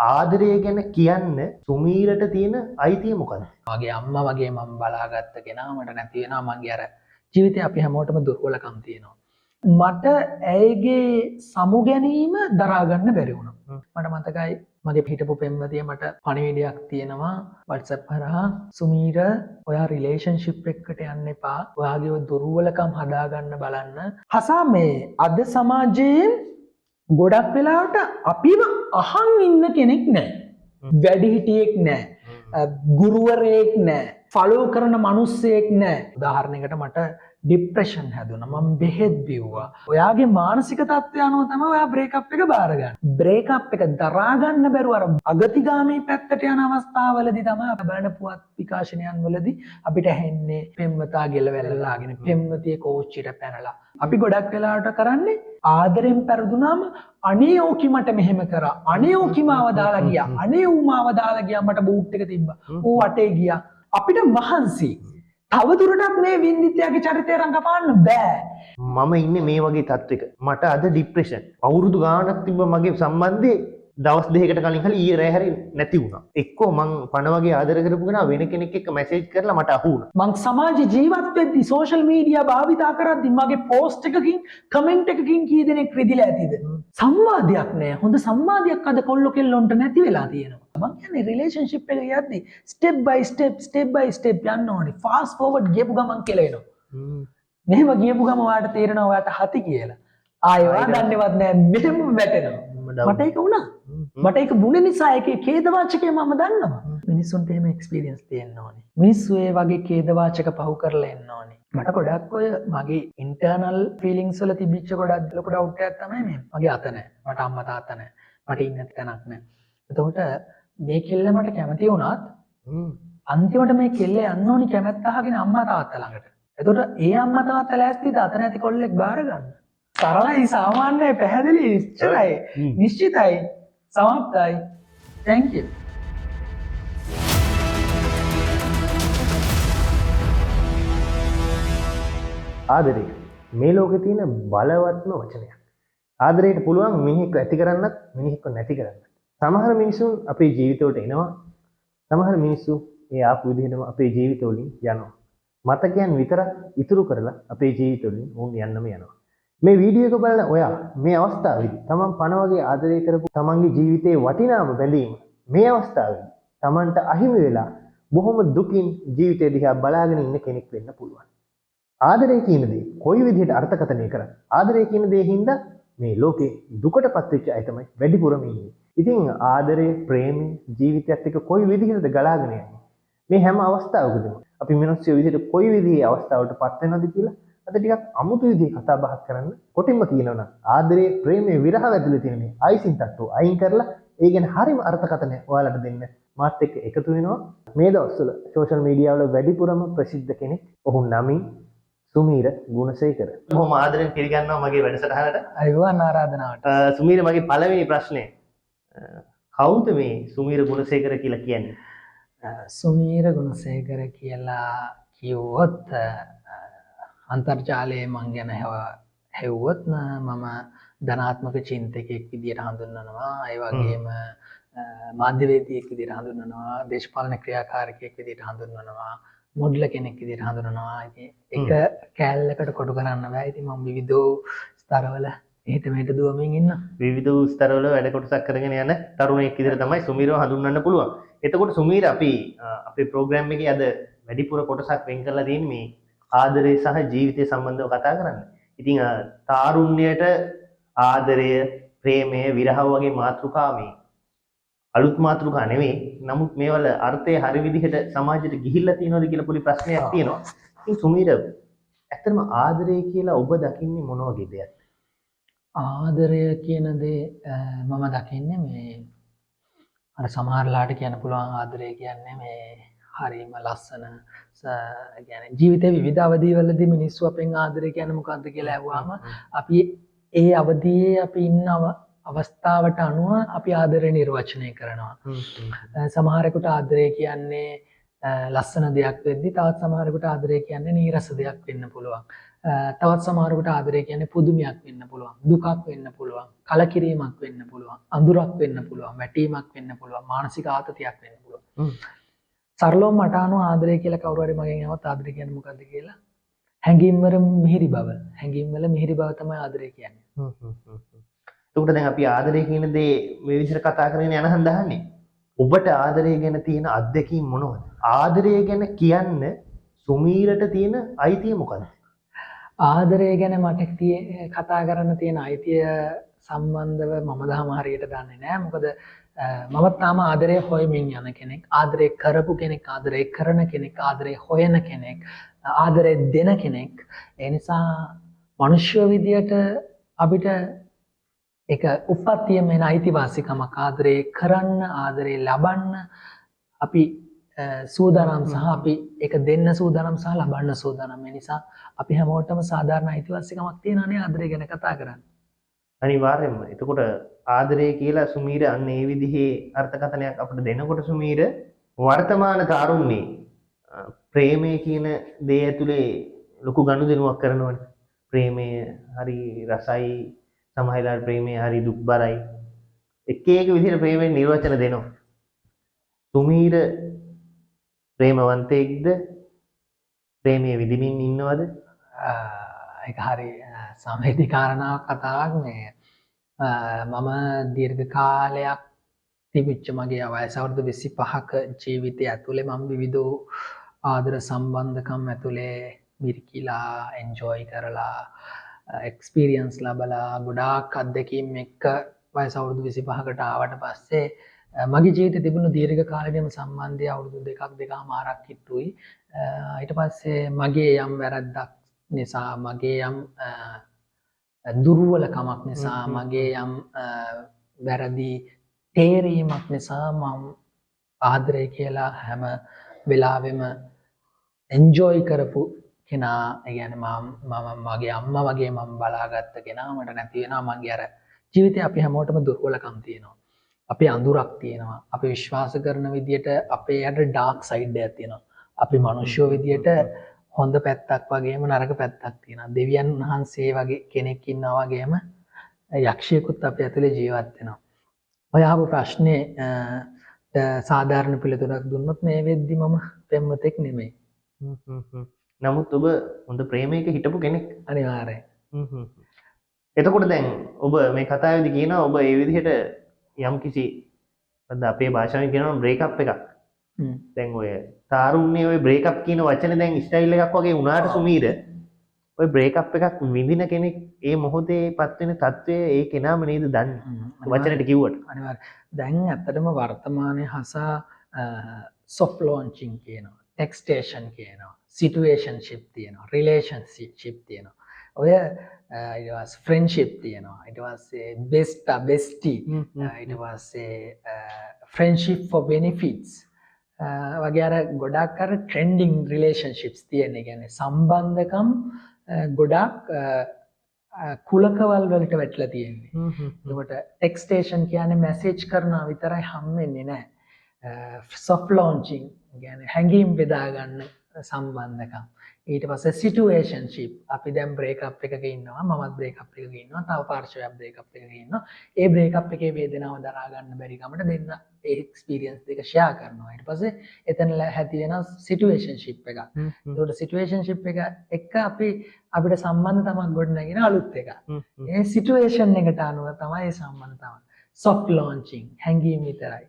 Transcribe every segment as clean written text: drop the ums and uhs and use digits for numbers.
ආදරය ගැන කියන්න සුමීරට තියෙන අයිතිය මොකක්ද? මගේ අම්මා වගේ මම බලාගත්ත කෙනා මට නැති වෙනවා. මගේ අර ජීවිතේ අපි හැමෝටම දුර්වලකම් තියෙනවා. මට ඇයගේ සමු ගැනීම දරා ගන්න බැරි වුණා. මට මතකයි මගේ හිටපු පෙම්වතිය මට පණිවිඩයක් තියෙනවා WhatsApp කරා, සුමීර ඔයා රිලේෂන්ෂිප් එකකට යන්න එපා. ඔයාගේ ඔය දුර්වලකම් හදාගන්න බලන්න. හසා මේ අද සමාජයේ ගොඩක් වෙලාවට අපිව අහන් ඉන්න කෙනෙක් නැහැ. වැඩිහිටියෙක් නැහැ. ගුරුවරයෙක් නැහැ. ෆලෝ කරන මිනිස්සෙක් නැහැ. උදාහරණයකට මට ડિප්‍රෙෂන් හැදුණා. මම බෙහෙත් බිව්වා. ඔයාගේ මානසික තත්ත්වය අනුව තමයි ඔයා බ්‍රේක්අප් එක බාර ගන්න. බ්‍රේක්අප් එක දරා ගන්න බැරුව අර අගතිගාමී පැත්තට යන අවස්ථාවලදී තමයි අප බලන පුවත් විකාශනයන් වලදී අපිට ඇහෙන්නේ පෙම්වතා ගෙලවැල්ලාගෙන පෙම්වතිය කෝච්චියට පැනලා. අපි ගොඩක් වෙලාවට කරන්නේ ආදරෙන් පෙරදුනාම අනේ ඕකි මට මෙහෙම කරා. අනේ ඕකි මාව දාලා ගියා. අනේ ඌ මාව දාලා ගියා මට බූට් එක තිබ්බා. ඌ වටේ ගියා. අපිට මහන්සි. තවදුරටත් මේ වින්දිතයාගේ චරිතය රඟපාන්න බෑ. මම ඉන්නේ මේ වගේ තත්ත්වයක. මට අද ડિප්‍රෙෂන්. අවුරුදු ගාණක් තිබ්බ මගේ සම්බන්ධේ දවස් දෙකකට කලින් ඊයේ රෑ හැරි නැති වුණා. එක්කෝ මං පණ වගේ ආදර කරපු කෙනා වෙන කෙනෙක් එක්ක මැසේජ් කරලා මට අහු වුණා. මං සමාජ ජීවත් වෙද්දී සෝෂල් මීඩියා භාවිතා කරද්දී මගේ පෝස්ට් එකකින් කමෙන්ට් එකකින් කී දෙනෙක් රිදිලා ඇතිද? සංවාදයක් නෑ. හොඳ සංවාදයක් අද කොල්ලෝ කෙල්ලොන්ට නැති වෙලා තියෙනවා. මං කියන්නේ රිලේෂන්ෂිප් එක යද්දී ස්ටෙප් බයි ස්ටෙප් යන්න ඕනේ. ෆාස්ට් ෆෝවර්ඩ් ගියපු ගමන් කෙලෙනවා. මෙහෙම ගියපු ගම ඔයාලට තේරෙනවා ඔයාලට හති කියලා. ආයෙවා දන්නේවත් නෑ මෙහෙම වැටෙනවා. මට ඒක වුණා. මට ඒක වුණ නිසා ඒකේ ඛේදවාචකය මම දන්නවා. මිනිස්සුන්ට එහෙම එක්ස්පීරියන්ස් තියෙන්න ඕනේ. මිනිස්සු ඒ වගේ ඛේදවාචක පහු කරලා එන්න ඕනේ. මට ගොඩක් ඔය මගේ ඉන්ටර්නල් ෆීලිංග්ස් වල තිබිච්ච ගොඩක් ලොකු ඩවුට් එකක් තමයි මේ. මගේ අත නැහැ. මට අම්මා තාත්තා නැහැ. මට ඉන්න තැනක් නැහැ. එතකොට මේ කෙල්ල මට කැමති වුණත් අන්තිමට මේ කෙල්ල යන්න ඕනි කැමැත්ත අහගෙන අම්මා තාත්තා ළඟට. එතකොට ඒ අම්මා තාත්තා ලෑස්තිද අත නැති කොල්ලෙක් බාර ගන්න? සරලයි සාමාන්‍යයි පැහැදිලි ඉච්චරයි නිශ්චිතයි සමත්යි. Thank you. ආදරය මේ ලෝකේ තියෙන බලවත්ම වචනයක්. ආදරයට පුළුවන් මිනිහෙක්ව ඇති කරන්නත් මිනිහෙක්ව නැති කරන්නත්. සමහර මිනිසුන් අපේ ජීවිතවලට එනවා. සමහර මිනිස්සු ඒ ආපු විදිහටම අපේ ජීවිතවලින් යනවා. මතකයන් විතරක් ඉතුරු කරලා අපේ ජීවිතවලින් උන් යන්නම යනවා. මේ වීඩියෝ එක බලන ඔයා මේ අවස්ථාවේදී තමන් පණ වගේ ආදරය කරපු තමන්ගේ ජීවිතේ වටිනාම බැඳීම මේ අවස්ථාවේදී තමන්ට අහිමි වෙලා බොහොම දුකින් ජීවිතය දිහා බලාගෙන ඉන්න කෙනෙක් වෙන්න පුළුවන්. ආදරය කියන දේ කොයි විදිහට අර්ථකථනය කරන්නේ? ආදරය කියන දේ හින්දා මේ ලෝකේ දුකටපත් වෙච්ච අය තමයි වැඩිපුරම ඉන්නේ. ඉතින් ආදරය, ප්‍රේමය ජීවිතයත් එක්ක කොයි විදිහටද ගලාගෙන යන්නේ? මේ හැම අවස්ථාවකදීම අපි මිනිස්සු විදිහට කොයි විදිහේ අවස්ථාවකටපත් වෙනවද කියලා අද ටිකක් අමුතු විදිහේ කතා බහක් කරන්න. කොටින්ම කියනවනම් ආදරය, ප්‍රේමය විරහ ඇතුලේ තියෙන මේ අයිසින් තට්ටු අයින් කරලා ඒ ගැන හරිම අර්ථකථනය ඔයාලට දෙන්න මාත් එක්ක එකතු වෙනවා. මේ දවස්වල සෝෂල් මීඩියා වල වැඩිපුරම ප්‍රසිද්ධ කෙනෙක්. ඔහු නමින් සුමීර ගුණසේකර. බොහොම ආදරෙන් පිළිගන්නවා මගේ වැඩසටහනට. අයුවන් ආරාධනාවට. සුමීර මගේ පළවෙනි ප්‍රශ්නේ කවුද මේ සුමීර ගුණසේකර කියලා කියන්නේ? සුමීර ගුණසේකර කියලා කිව්වොත් අන්තර්ජාලයේ මං ගැන හෙව්වොත් මම ධනාත්මක චින්තකයෙක් විදිහට හඳුන්වනවා. ඒ වගේම මාධ්‍යවේදියෙක් විදිහට හඳුන්වනවා. දේශපාලන ක්‍රියාකාරකයෙක් විදිහට හඳුන්වනවා. මොඩ්ල කෙනෙක් විදිහට හඳුන්වනවා. එක කෑල්ලකට කොටු කරන්න බෑ. ඉතින් මම විවිධ ස්තරවල එහෙට මෙහෙට දුවමින් ඉන්නවා. විවිධ ස්තරවල වැඩ කොටසක් කරගෙන යන තරුණයෙක් විදිහට තමයි සුමීරව හඳුන්වන්න පුළුවන්. එතකොට සුමීර අපි අපේ ප්‍රෝග්‍රෑම් එකේ අද වැඩිපුර කොටසක් වෙන් කරලා තියෙන්නේ මේ ආදරය සහ ජීවිතය සම්බන්ධව කතා කරන්න. ඉතින් තාරුණ්‍යයට ආදරය, ප්‍රේමය, විරහ වගේ මාතෘකා මේ අලුත් මාතෘකා නෙවෙයි. නමුත් මේවල අර්ථය හරි විදිහට සමාජයට ගිහිල්ලා තියෙනවද කියලා පොඩි ප්‍රශ්නයක් තියෙනවා. ඉතින් සුමීර ඇත්තටම ආදරය කියලා ඔබ දකින්නේ මොන වගේ දෙයක්ද? ආදරය කියන දේ මම දකින්නේ මේ අර සමහරලාට කියන්න පුළුවන් ආදරය කියන්නේ මේ හරිම ලස්සන කියන්නේ ජීවිතේ විවිධ අවධිවලදී මිනිස්සු අපෙන් ආදරය කියන්නේ මොකක්ද කියලා අහුවාම අපි ඒ අවධියේ අපි ඉන්නව අවස්ථාවට අනුව අපි ආදරය නිර්වචනය කරනවා. සමහරෙකුට ආදරය කියන්නේ ලස්සන දෙයක් වෙද්දි තවත් සමහරකට ආදරය කියන්නේ නීරස දෙයක් වෙන්න පුළුවන්. තවත් සමහරකට ආදරය කියන්නේ පුදුමයක් වෙන්න පුළුවන්. දුකක් වෙන්න පුළුවන්. කලකිරීමක් වෙන්න පුළුවන්. අඳුරක් වෙන්න පුළුවන්. වැටීමක් වෙන්න පුළුවන්. මානසික ආතතියක් වෙන්න පුළුවන්. සරලව මට අනුව ආදරය කියලා කවුරු හරි මගෙන් අහුවත් ආදරය කියන්නේ මොකද්ද කියලා හැඟීම් වල මිහිරි බව. හැඟීම් වල මිහිරි බව තමයි ආදරය කියන්නේ. එතකොට දැන් අපි ආදරය කියන දේ මේ විදිහට කතා කරගෙන යන හන්දහන්නේ. ඔබට ආදරය ගැන තියෙන අත්දැකීම් මොනවද? ආදරය ගැන කියන්න සුමීරට තියෙන අයිතිය මොකක්ද? ආදරය ගැන මට කතා කරන්න තියෙන අයිතිය සම්බන්ධව මම තාම හරියට දන්නේ නැහැ. මොකද මම තාම ආදරය හොයමින් යන කෙනෙක්. ආදරය කරපු කෙනෙක්, ආදරය කරන කෙනෙක්, ආදරය හොයන කෙනෙක්, ආදරය දෙන කෙනෙක්. ඒ නිසා මනුෂ්‍ය විදියට අපිට එක උප්පත්තියම එන අයිතිවාසිකමක් ආදරය කරන්න, ආදරය ලබන්න අපි සූදානම් සහ අපි එක දෙන්න සූදානම් සහ ලබන්න සූදානම්. ඒ නිසා අපි හැමෝටම සාධාරණ අයිතිවාසිකමක් තියෙනවානේ ආදරය ගැන කතා කරන්න. අනිවාර්යයෙන්ම. එතකොට ආදරය කියලා සුමීර අන්න ඒ විදිහේ අර්ථකථනයක් අපිට දෙනකොට සුමීර වර්තමාන තරුණේ ප්‍රේමය කියන දේ ඇතුලේ ලොකු ගනුදෙනුවක් කරනවනේ. ප්‍රේමය හරි රසයි, සමහරවිට ප්‍රේමය හරි දුක්බරයි. එක එක විදිහට ප්‍රේමයෙන් නිර්වචන දෙනවා. සුමීර ප්‍රේමවන්තයෙක්ද? ප්‍රේමයේ විදිමින් ඉන්නවද? ඒක හරි සමේධි කාරණාවක් කතාවක් මේ. මම දීර්ඝ කාලයක් තිබිච්ච මගේ වයස අවුරුදු 25ක ජීවිතය ඇතුලේ මම විවිධ ආදර සම්බන්ධකම් ඇතුලේ මිරිකිලා එන්ජොයි කරලා එක්ස්පීරියන්ස් ලබලා ගොඩාක් අත්දැකීම් එක්ක වයස අවුරුදු 25කට ආවට පස්සේ මගේ ජීවිතේ තිබුණු දීර්ඝ කාලෙකම සම්බන්ධය අවුරුදු 2.5 හිටුයි. ඊට පස්සේ මගේ යම් වැරද්දක් නිසා, මගේ යම් දුර්වලකමක් නිසා, මගේ යම් වැරදි තේරීමක් නිසා මම ආදරය කියලා හැම වෙලාවෙම එන්ජොයි කරපු කෙනා. ඒ කියන්නේ මම මගේ අම්මා වගේ මම බලාගත්ත කෙනා. මට නැති වෙනවා මගේ අර ජීවිතේ අපි හැමෝටම දුර්වලකම් තියෙනවා. අපේ අඳුරක් තියෙනවා. අපි විශ්වාස කරන විදියට අපේ යට ඩාර්ක් සයිඩ් එකක් තියෙනවා. අපි මිනිස්සු විදියට හොඳ පැත්තක් වගේම නරක පැත්තක් තියෙනවා. දෙවියන් වහන්සේ වගේ කෙනෙක් ඉන්නවා වගේම යක්ෂයෙකුත් අපේ ඇතුලේ ජීවත් වෙනවා. ඔය අහපු ප්‍රශ්නේ සාධාරණ පිළිතුරක් දුන්නොත් මේ වෙද්දි මම පෙම්වතෙක් නෙමෙයි. නමුත් ඔබ හොඳ ප්‍රේමයක හිටපු කෙනෙක්. අනිවාර්යයෙන්. එතකොට දැන් ඔබ මේ කතාවේදී කියනවා ඔබ ඒ විදිහට යම් කිසි අපේ භාෂාවෙන් කියනවා බ්‍රේක්අප් එකක්. දැන් ඔය තාරුණ්‍යයේ ඔය බ්‍රේක්අප් කියන වචනේ දැන් ස්ටයිල් එකක් වගේ වුණාට සුමීර ඔය බ්‍රේක්අප් එකක් විඳින කෙනෙක් ඒ මොහොතේපත් වෙන තත්ත්වය ඒ කෙනාම නේද දන්නේ වචනට කිව්වට. අනිවාර්යයෙන්. දැන් ඇත්තටම වර්තමානයේ හසා soft launching කියනවා, textation කියනවා, situationship තියෙනවා, relationship තියෙනවා. ඔය ඊට පස්සේ friendship තියෙනවා. ඊට පස්සේ bestie. ඊට පස්සේ friendship for benefits. වගේ අර ගොඩක් අර trending relationships තියෙන. ඒ කියන්නේ සම්බන්ධකම් ගොඩක් කුලකවල් වලට වැටලා තියෙන්නේ. ඒකට textation කියන්නේ message කරනවා විතරයි හම්බෙන්නේ නැහැ. soft launching කියන්නේ හැංගීම් බෙදා ගන්න සම්බන්ධකම්. ඊට පස්සේ situationship. අපි දැන් breakup එකක ඉන්නවා, මමත් breakup එකක ඉන්නවා, තව පාර්ශවයක් breakup එකක ඉන්නවා. ඒ breakup එකේ වේදනාව දරා ගන්න බැරි කමට දෙන්න ඒ experience දෙක share කරනවා. ඊට පස්සේ එතන ඇති වෙන situationship එක. ඒකට situationship එක එක්ක අපිට සම්බන්ධතාවක් ගොඩනගෙන අලුත් එකක්. ඒ situation එකට අනුව තමයි ඒ සම්බන්ධතාව. soft launching හැංගීම් විතරයි.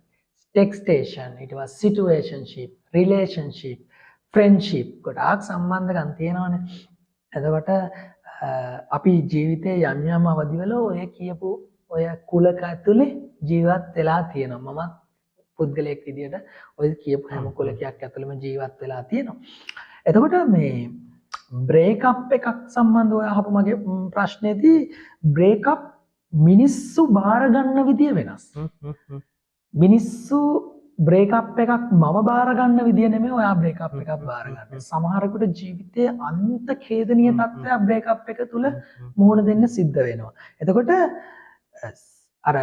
textation ඊට පස්සේ situationship, relationship, friendship ගොඩාක් සම්බන්ධකම් තියෙනවානේ. එතකොට අපි ජීවිතේ යම් යම් අවදිවල ඔය කියපු ඔය කුලක ඇතුලේ ජීවත් වෙලා තියෙනවා. මම පුද්ගලයෙක් විදියට ඔය කියපු හැම කුලකයක් ඇතුළෙම ජීවත් වෙලා තියෙනවා. එතකොට මේ බ්‍රේක්අප් එකක් සම්බන්ධව ඔය අහපු මගේ ප්‍රශ්නේදී බ්‍රේක්අප් මිනිස්සු බාර ගන්න විදිය වෙනස්. මිනිස්සු බ්‍රේක්අප් එකක් මම බාර ගන්න විදිය නෙමෙයි ඔයා බ්‍රේක්අප් එකක් බාර ගන්න. සමහරෙකුට ජීවිතයේ අන්ත ඛේදනීය තත්ත්වයක් බ්‍රේක්අප් එක තුල මුහුණ දෙන්න සිද්ධ වෙනවා. එතකොට අර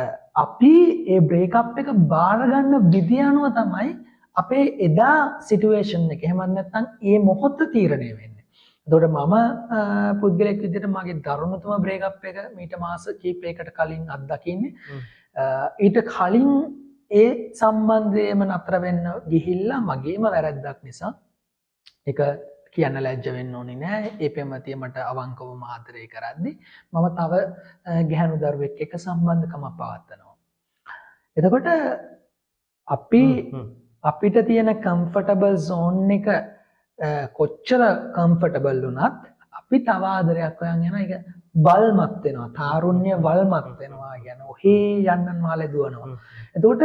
අපි ඒ බ්‍රේක්අප් එක බාර ගන්න විදිය අනුව තමයි අපේ එදා සිටුවේෂන් එක එහෙම නැත්නම් ඒ මොහොත තීරණය වෙන්නේ. එතකොට මම පුද්ගලයෙක් විදිහට මගේ දරුණුතම බ්‍රේක්අප් එක මීට මාස කිහිපයකට කලින් අත්දකින්නේ. ඊට කලින් ඒ සම්බන්ධයේම නතර වෙන්න ගිහිල්ලා මගේම වැරැද්දක් නිසා ඒක කියන්න ලැජ්ජ වෙන්න ඕනේ නෑ. ඒ පෙම්වතිය මට අවංකවම ආදරය කරද්දි මම තව ගැහැණු දරුවෙක් එක්ක සම්බන්ධකමක් පවත්වනවා. එතකොට අපිට තියෙන කම්ෆර්ටබල් zone එක කොච්චර කම්ෆර්ටබල් වුණත් අපි තව ආදරයක් හොයන් යනවා. ඒක වල්මත් වෙනවා. තාරුණ්‍ය වල්මත් වෙනවා කියන ඔහේ යන්නන් වාලේ දුවනවා. එතකොට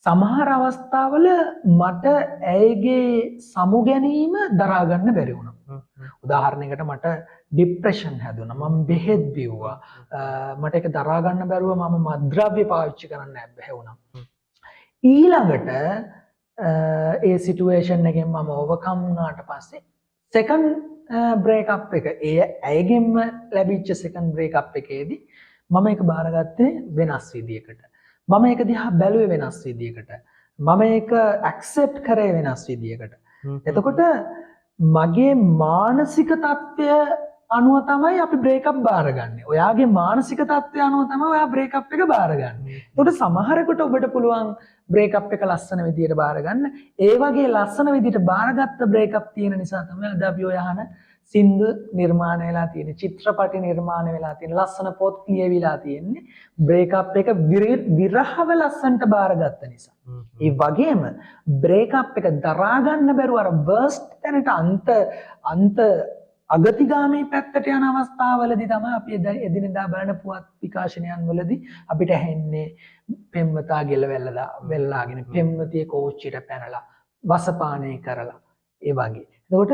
සමහර අවස්ථාවල මට ඇයගේ සමු ගැනීම දරා ගන්න බැරි වුණා. උදාහරණයකට මට ડિප්‍රෙෂන් හැදුණා. මම බෙහෙත් බිව්වා. මට ඒක දරා ගන්න බැරුව මම මත්ද්‍රව්‍ය පාවිච්චි කරන්න බැහැ වුණා. ඊළඟට ඒ සිටුවේෂන් එකෙන් මම ඕවර්කම් වුණාට පස්සේ සෙකන්ඩ් බ්‍රේක්අප් එක ඇයගෙන්ම ලැබිච්ච සෙකන්ඩ් බ්‍රේක්අප් එකේදී මම ඒක බාරගත්තේ වෙනස් විදියකට. මම ඒක දිහා බැලුවේ වෙනස් විදියකට. මම ඒක ඇක්සෙප්ට් කරේ වෙනස් විදියකට. එතකොට මගේ මානසික තත්ත්වය අනුව තමයි අපි බ්‍රේක්අප් බාරගන්නේ. ඔයාගේ මානසික තත්ත්වය අනුව තමයි ඔයා බ්‍රේක්අප් එක බාරගන්නේ. එතකොට සමහරකට ඔබට පුළුවන් බ්‍රේක්අප් එක ලස්සන විදියට බාරගන්න. ඒ වගේ ලස්සන විදියට බාරගත්ත බ්‍රේක්අප් තියෙන නිසා තමයි අද අපි ඔය අහන සින්දු නිර්මාණය වෙලා තියෙන්නේ, චිත්‍රපටි නිර්මාණය වෙලා තියෙන්නේ, ලස්සන පොත් කියවිලා තියෙන්නේ බ්‍රේක්අප් එක විරහව ලස්සනට බාරගත්ත නිසා. ඒ වගේම බ්‍රේක්අප් එක දරා ගන්න බැරුව අර වර්ස්ට් තැනට අන්ත අගතිගාමී පැත්තට යන අවස්ථාවලදී තමයි අපි එදිනෙදා බලන පුවත් විකාශනයන් වලදී අපිට ඇහෙන්නේ පෙම්වතා ගෙලවැල්ලලා වෙල්ලාගෙන පෙම්වතිය කෝච්චියට පැනලා වසපානය කරලා ඒ වගේ. එතකොට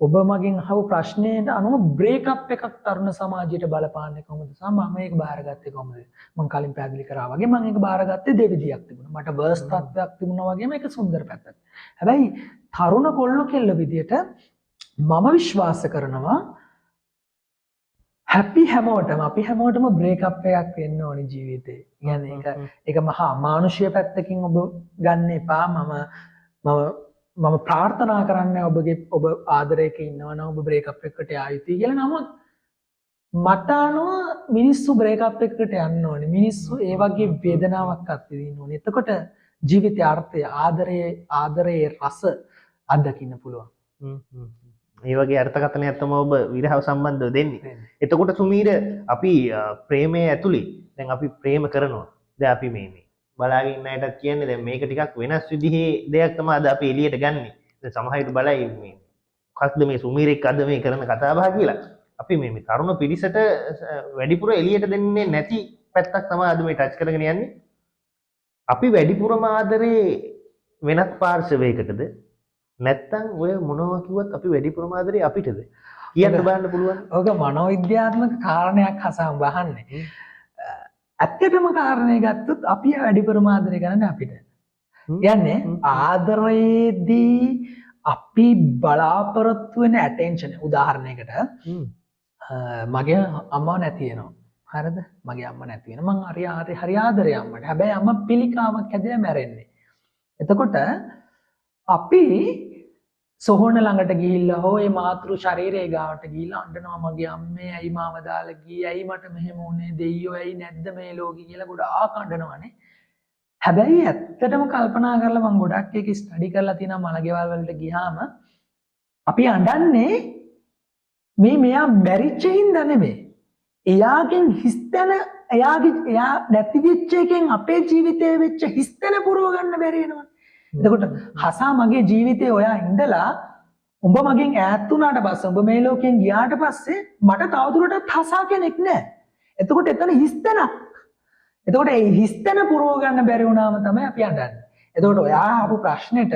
ඔබ මගෙන් අහපු ප්‍රශ්නයට අනුව බ්‍රේක්අප් එකක් තරුණ සමාජයට බලපාන්නේ කොහොමද? මම මේක බාරගත්තේ කොහොමද? මම කලින් පැහැදිලි කරා වගේ මම ඒක බාරගත්තේ දෙවිදියක් තිබුණා. මට වර්ස් තත්ත්වයක් තිබුණා වගේම ඒක සුන්දර පැත්තක්. හැබැයි තරුණ කොල්ල කෙල්ල විදියට මම විශ්වාස කරනවා අපි හැමෝටම බ්‍රේක්අප් එකක් වෙන්න ඕනි ජීවිතේ. කියන්නේ ඒක මහා මානුෂීය පැත්තකින් ඔබ ගන්න එපා. මම ප්‍රාර්ථනා කරන්නේ ඔබ ආදරයක ඉන්නවා නම් ඔබ බ්‍රේක්අප් එකකට යා යුතුයි කියලා. නමුත් මට අනුව මිනිස්සු බ්‍රේක්අප් එකකට යන්න ඕනේ. මිනිස්සු ඒ වගේ වේදනාවක් අත්විඳින්න ඕනේ. එතකොට ජීවිතයේ අර්ථය ආදරයේ රස අත්දකින්න පුළුවන්. ඒ වගේ අර්ථකථනයක් තමයි ඔබ විරහව සම්බන්ධව දෙන්නේ. එතකොට සුමීර අපි ප්‍රේමයේ ඇතුලේ දැන් අපි ප්‍රේම කරනවා. දැන් අපි මේ බලාගෙන ඉන්න අයටත් කියන්නේ දැන් මේක ටිකක් වෙනස් විදිහේ දෙයක් තමයි අද අපි එළියට ගන්නෙ. දැන් සමහර විට බලයි මේ මොකක්ද මේ සුමීර එක්ක අද මේ කරන කතා බහ කියලා. අපි මේ තරුණ පිරිසට වැඩිපුර එළියට දෙන්නේ නැති පැත්තක් තමයි අද මේ ටච් කරගෙන යන්නේ. අපි වැඩිපුරම ආදරේ වෙනත් පාර්ශවයකටද නැත්තම් ඔය මොනවා කිව්වත් අපි වැඩිපුරම ආදරේ අපිටද කියන්න බලන්න පුළුවන්. ඔක මනෝවිද්‍යාත්මක කාරණයක් හසම් වහන්නේ. ඇත්තටම කාරණේ ගත්තොත් අපි වැඩිපුරම ආදරය කරන්නේ අපිට. කියන්නේ ආදරයේදී අපි බලාපොරොත්තු වෙන ඇටෙන්ෂන් උදාහරණයකට මගේ අම්මා නැති වෙනවා. හරිද? මගේ අම්මා නැති වෙනවා. මං හරි ආදරේ අම්මට. හැබැයි අම්මා පිළිකාවක් හැදලා මැරෙන්නේ. එතකොට අපි සොහොන ළඟට ගිහිල්ලා හෝ ඒ මාතෘ ශරීරයේ ගාවට ගිහිල්ලා අඬනවා මගේ අම්මේ ඇයි මාව දාලා ගියේ ඇයි මට මෙහෙම වුනේ දෙයියෝ ඇයි නැද්ද මේ ලෝකේ කියලා ගොඩාක් අඬනවානේ. හැබැයි ඇත්තටම කල්පනා කරලා මම ගොඩක් ඒක ස්ටඩි කරලා තියෙනවා මලගෙවල් වලට ගියාම අපි අඬන්නේ මෙයා මැරිච්ච හින්දා නෙමෙයි. එයාගෙන් හිස්තැන එයා නැති වෙච්ච එකෙන් අපේ ජීවිතේ වෙච්ච හිස්තැන පුරව ගන්න බැරි වෙනවා. එතකොට හසා මගේ ජීවිතේ ඔයා ඉඳලා උඹ මගෙන් ඈත් වුණාට පස්සේ උඹ මේ ලෝකෙන් ගියාට පස්සේ මට තවදුරටත් හසා කෙනෙක් නැහැ. එතකොට එතන හිස්තැනක්. එතකොට ඒ හිස්තැන පුරව ගන්න බැරි වුණාම තමයි අපි අඬන්නේ. එතකොට ඔයා අහපු ප්‍රශ්නෙට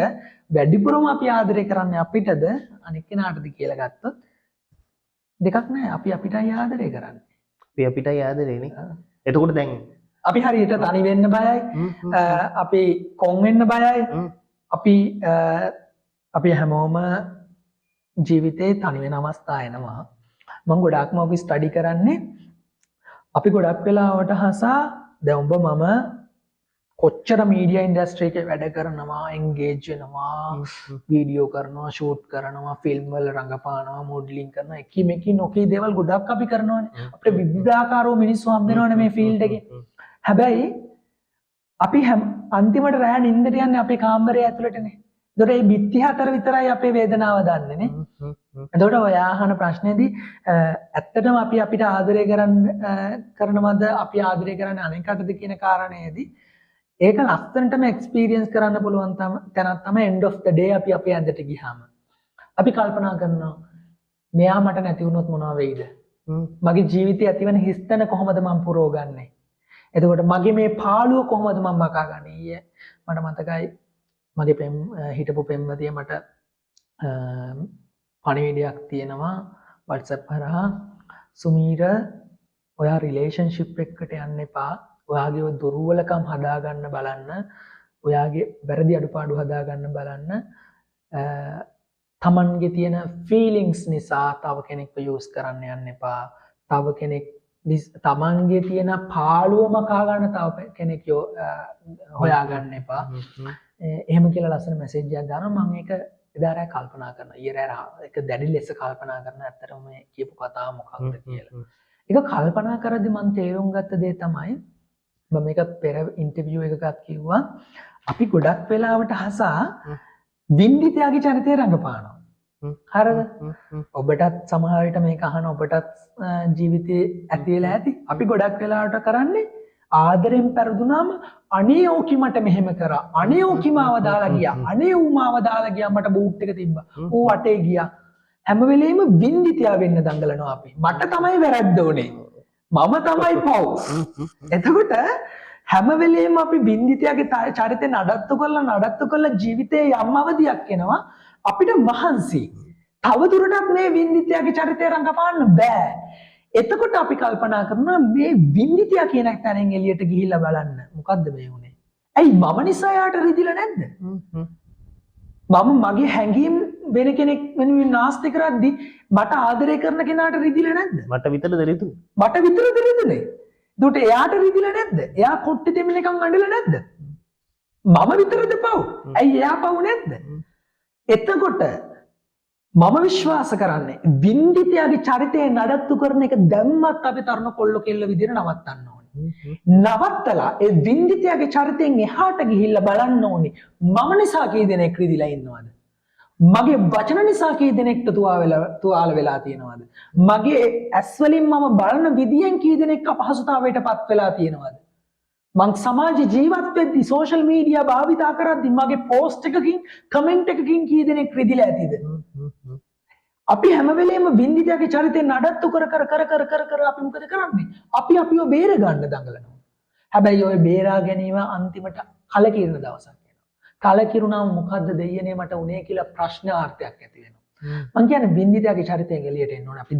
වැඩිපුරම අපි ආදරය කරන්නේ අපිටද අනික් කෙනාටද කියලා ගත්තොත් දෙකක් නැහැ. අපි අපිටයි ආදරය කරන්නේ. අපි අපිටයි ආදරේනේ. එතකොට දැන් අපි හරියට තනි වෙන්න බයයි. අපි කොන් වෙන්න බයයි. අපි හැමෝම ජීවිතේ තනි වෙන අවස්ථා එනවා. මම ගොඩක්ම ඔක ස්ටඩි කරන්නේ අපි ගොඩක් වෙලාවට හසා දැන් උඹ මම කොච්චර මීඩියා ඉන්ඩස්ට්‍රි එකේ වැඩ කරනවා එන්ගේජ් වෙනවා වීඩියෝ කරනවා ෂූට් කරනවා ෆිල්ම් වල රඟපානවා මොඩලින් කරනවා එකිනෙක නොකී දේවල් ගොඩක් අපි කරනවානේ අපිට විවිධාකාරව මිනිස්සු හම්බ වෙනවනේ මේ ෆීල්ඩ් එකේ හැබැයි අපි අන්තිමට රෑ නිින්දට යන්නේ අපේ කාමරය ඇතුළටනේ ඒතකොට මේ බිත්ති හතර විතරයි අපේ වේදනාව දන්නේ නේ එතකොට ඔයා අහන ප්‍රශ්නේදී ඇත්තටම අපි අපිට ආදරය කරනවද අපි ආදරය කරන්නේ අනෙකටද කියන කාරණේදී ඒක ලස්සනටම එක්ස්පීරියන්ස් කරන්න පුළුවන් තැනක් තමයි end of the day අපි අපේ ඇඳට ගියාම අපි කල්පනා කරනවා මෙයා මට නැති වුණොත් මොනවා වෙයිද මගේ ජීවිතේ ඇතිවෙන හිස්තැන කොහොමද මම පුරවගන්නේ එතකොට මගේ මේ පාළුව කොහොමද මම මකාගන්නේ මට මතකයි මගේ හිටපු පෙම්වතිය මට පණිවිඩයක් තියෙනවා WhatsApp හරහා සුමීර ඔයා රිලේෂන්ෂිප් එකකට යන්න එපා ඔයාගේ දුර්වලකම් හදාගන්න බලන්න ඔයාගේ වැරදි අඩුපාඩු හදාගන්න බලන්න තමන්ගේ තියෙන ෆීලිංගස් නිසා තව කෙනෙක්ව යූස් කරන්න යන්න එපා තව කෙනෙක් තමන්ගේ තියෙන පාළුවම කාගන්න තව කෙනෙක් හොයාගන්න එපා එහෙම කියලා ලස්සන මැසේජ් එකක් දානවා මම ඒක එදා රෑ කල්පනා කරනවා ඊයේ රෑ ඒක දැඩි ලෙස කල්පනා කරන ඇත්තටම මේ කියපු කතාව මොකක්ද කියලා ඒක කල්පනා කරද්දි මම තේරුම් ගත්ත දේ තමයි මම මේක පෙර ඉන්ටර්වියු එකකත් කිව්වා අපි ගොඩක් වෙලාවට හසා වින්දිතයාගේ චරිතය රඟපානවා හරිද ඔබටත් සමහර විට මේක අහන ඔබටත් ජීවිතේ ඇති වෙලා ඇති අපි ගොඩක් වෙලාවට කරන්නේ ආදරෙන් පෙරදුනාම අනේ ඕකි මට මෙහෙම කරා අනේ ඕකි මාව දාලා ගියා අනේ ඌ මාව දාලා ගියා මට බූට් එක තිබ්බා ඌ වටේ ගියා හැම වෙලෙම වින්දිතයා වෙන්න දඟලනවා අපි මට තමයි වැරද්ද උනේ මම තමයි පව් එතකොට හැම වෙලෙම අපි වින්දිතයාගේ චරිතේ නඩත්තු කරලා ජීවිතේ යම් අවධියක් එනවා අපිට මහන්සි තව දුරටත් මේ වින්දිතයාගේ චරිතය රඟපාන්න බෑ එතකොට අපි කල්පනා කරනවා මේ වින්දිතයා කියන තැනින් එළියට ගිහිල්ලා බලන්න මොකද්ද මේ උනේ ඇයි මම නිසා යාට රිදිලා නැද්ද මම මගේ හැඟීම් වෙන කෙනෙක් වෙනුවෙන් නාස්ති කරද්දි මට ආදරය කරන කෙනාට රිදිලා නැද්ද මට විතරද රිදුනේ මට විතරද රිදුනේ ඒකට එයාට රිදිලා නැද්ද එයා කොට්ටි දෙමින් එකන් අඬලා නැද්ද මම විතරද පව් ඇයි එයා පව් නැද්ද එතකොට මම විශ්වාස කරන්නේ වින්දිතයාගේ චරිතය නඩත්තු කරන එක දැම්මත් අපි තරණ කොල්ල කෙල්ල විදිහට නවත්තන්න ඕනේ නවත්තලා ඒ වින්දිතයාගේ චරිතයෙන් එහාට ගිහිල්ලා බලන්න ඕනේ මම නිසා කී දෙනෙක් රිදිලා ඉන්නවද මගේ වචන නිසා කී දෙනෙක්ට තුවාල වෙලා තියෙනවද මගේ ඇස් වලින් මම බලන විදියෙන් කී දෙනෙක් අපහසුතාවයටපත් වෙලා තියෙනවද මං සමාජ ජීවත් වෙද්දි සෝෂල් මීඩියා භාවිතා කරද්දි මගේ පෝස්ට් එකකින් කමෙන්ට් එකකින් කී දෙනෙක් රිදිලා ඇතිද අපි හැම වෙලේම වින්දිතයාගේ චරිතේ නඩත්තු කර අපි මොකද කරන්නේ අපි අපිව බේර ගන්න දඟලනවා හැබැයි ඔය බේරා ගැනීම අන්තිමට කලකිරන දවසක් එනවා කලකිරුණාම මොකද්ද දෙයියනේ මට උනේ කියලා ප්‍රශ්නාර්ථයක් ඇති වෙනවා මං කියන්නේ වින්දිතයාගේ චරිතයෙන් එළියට එන්න ඕනේ අපි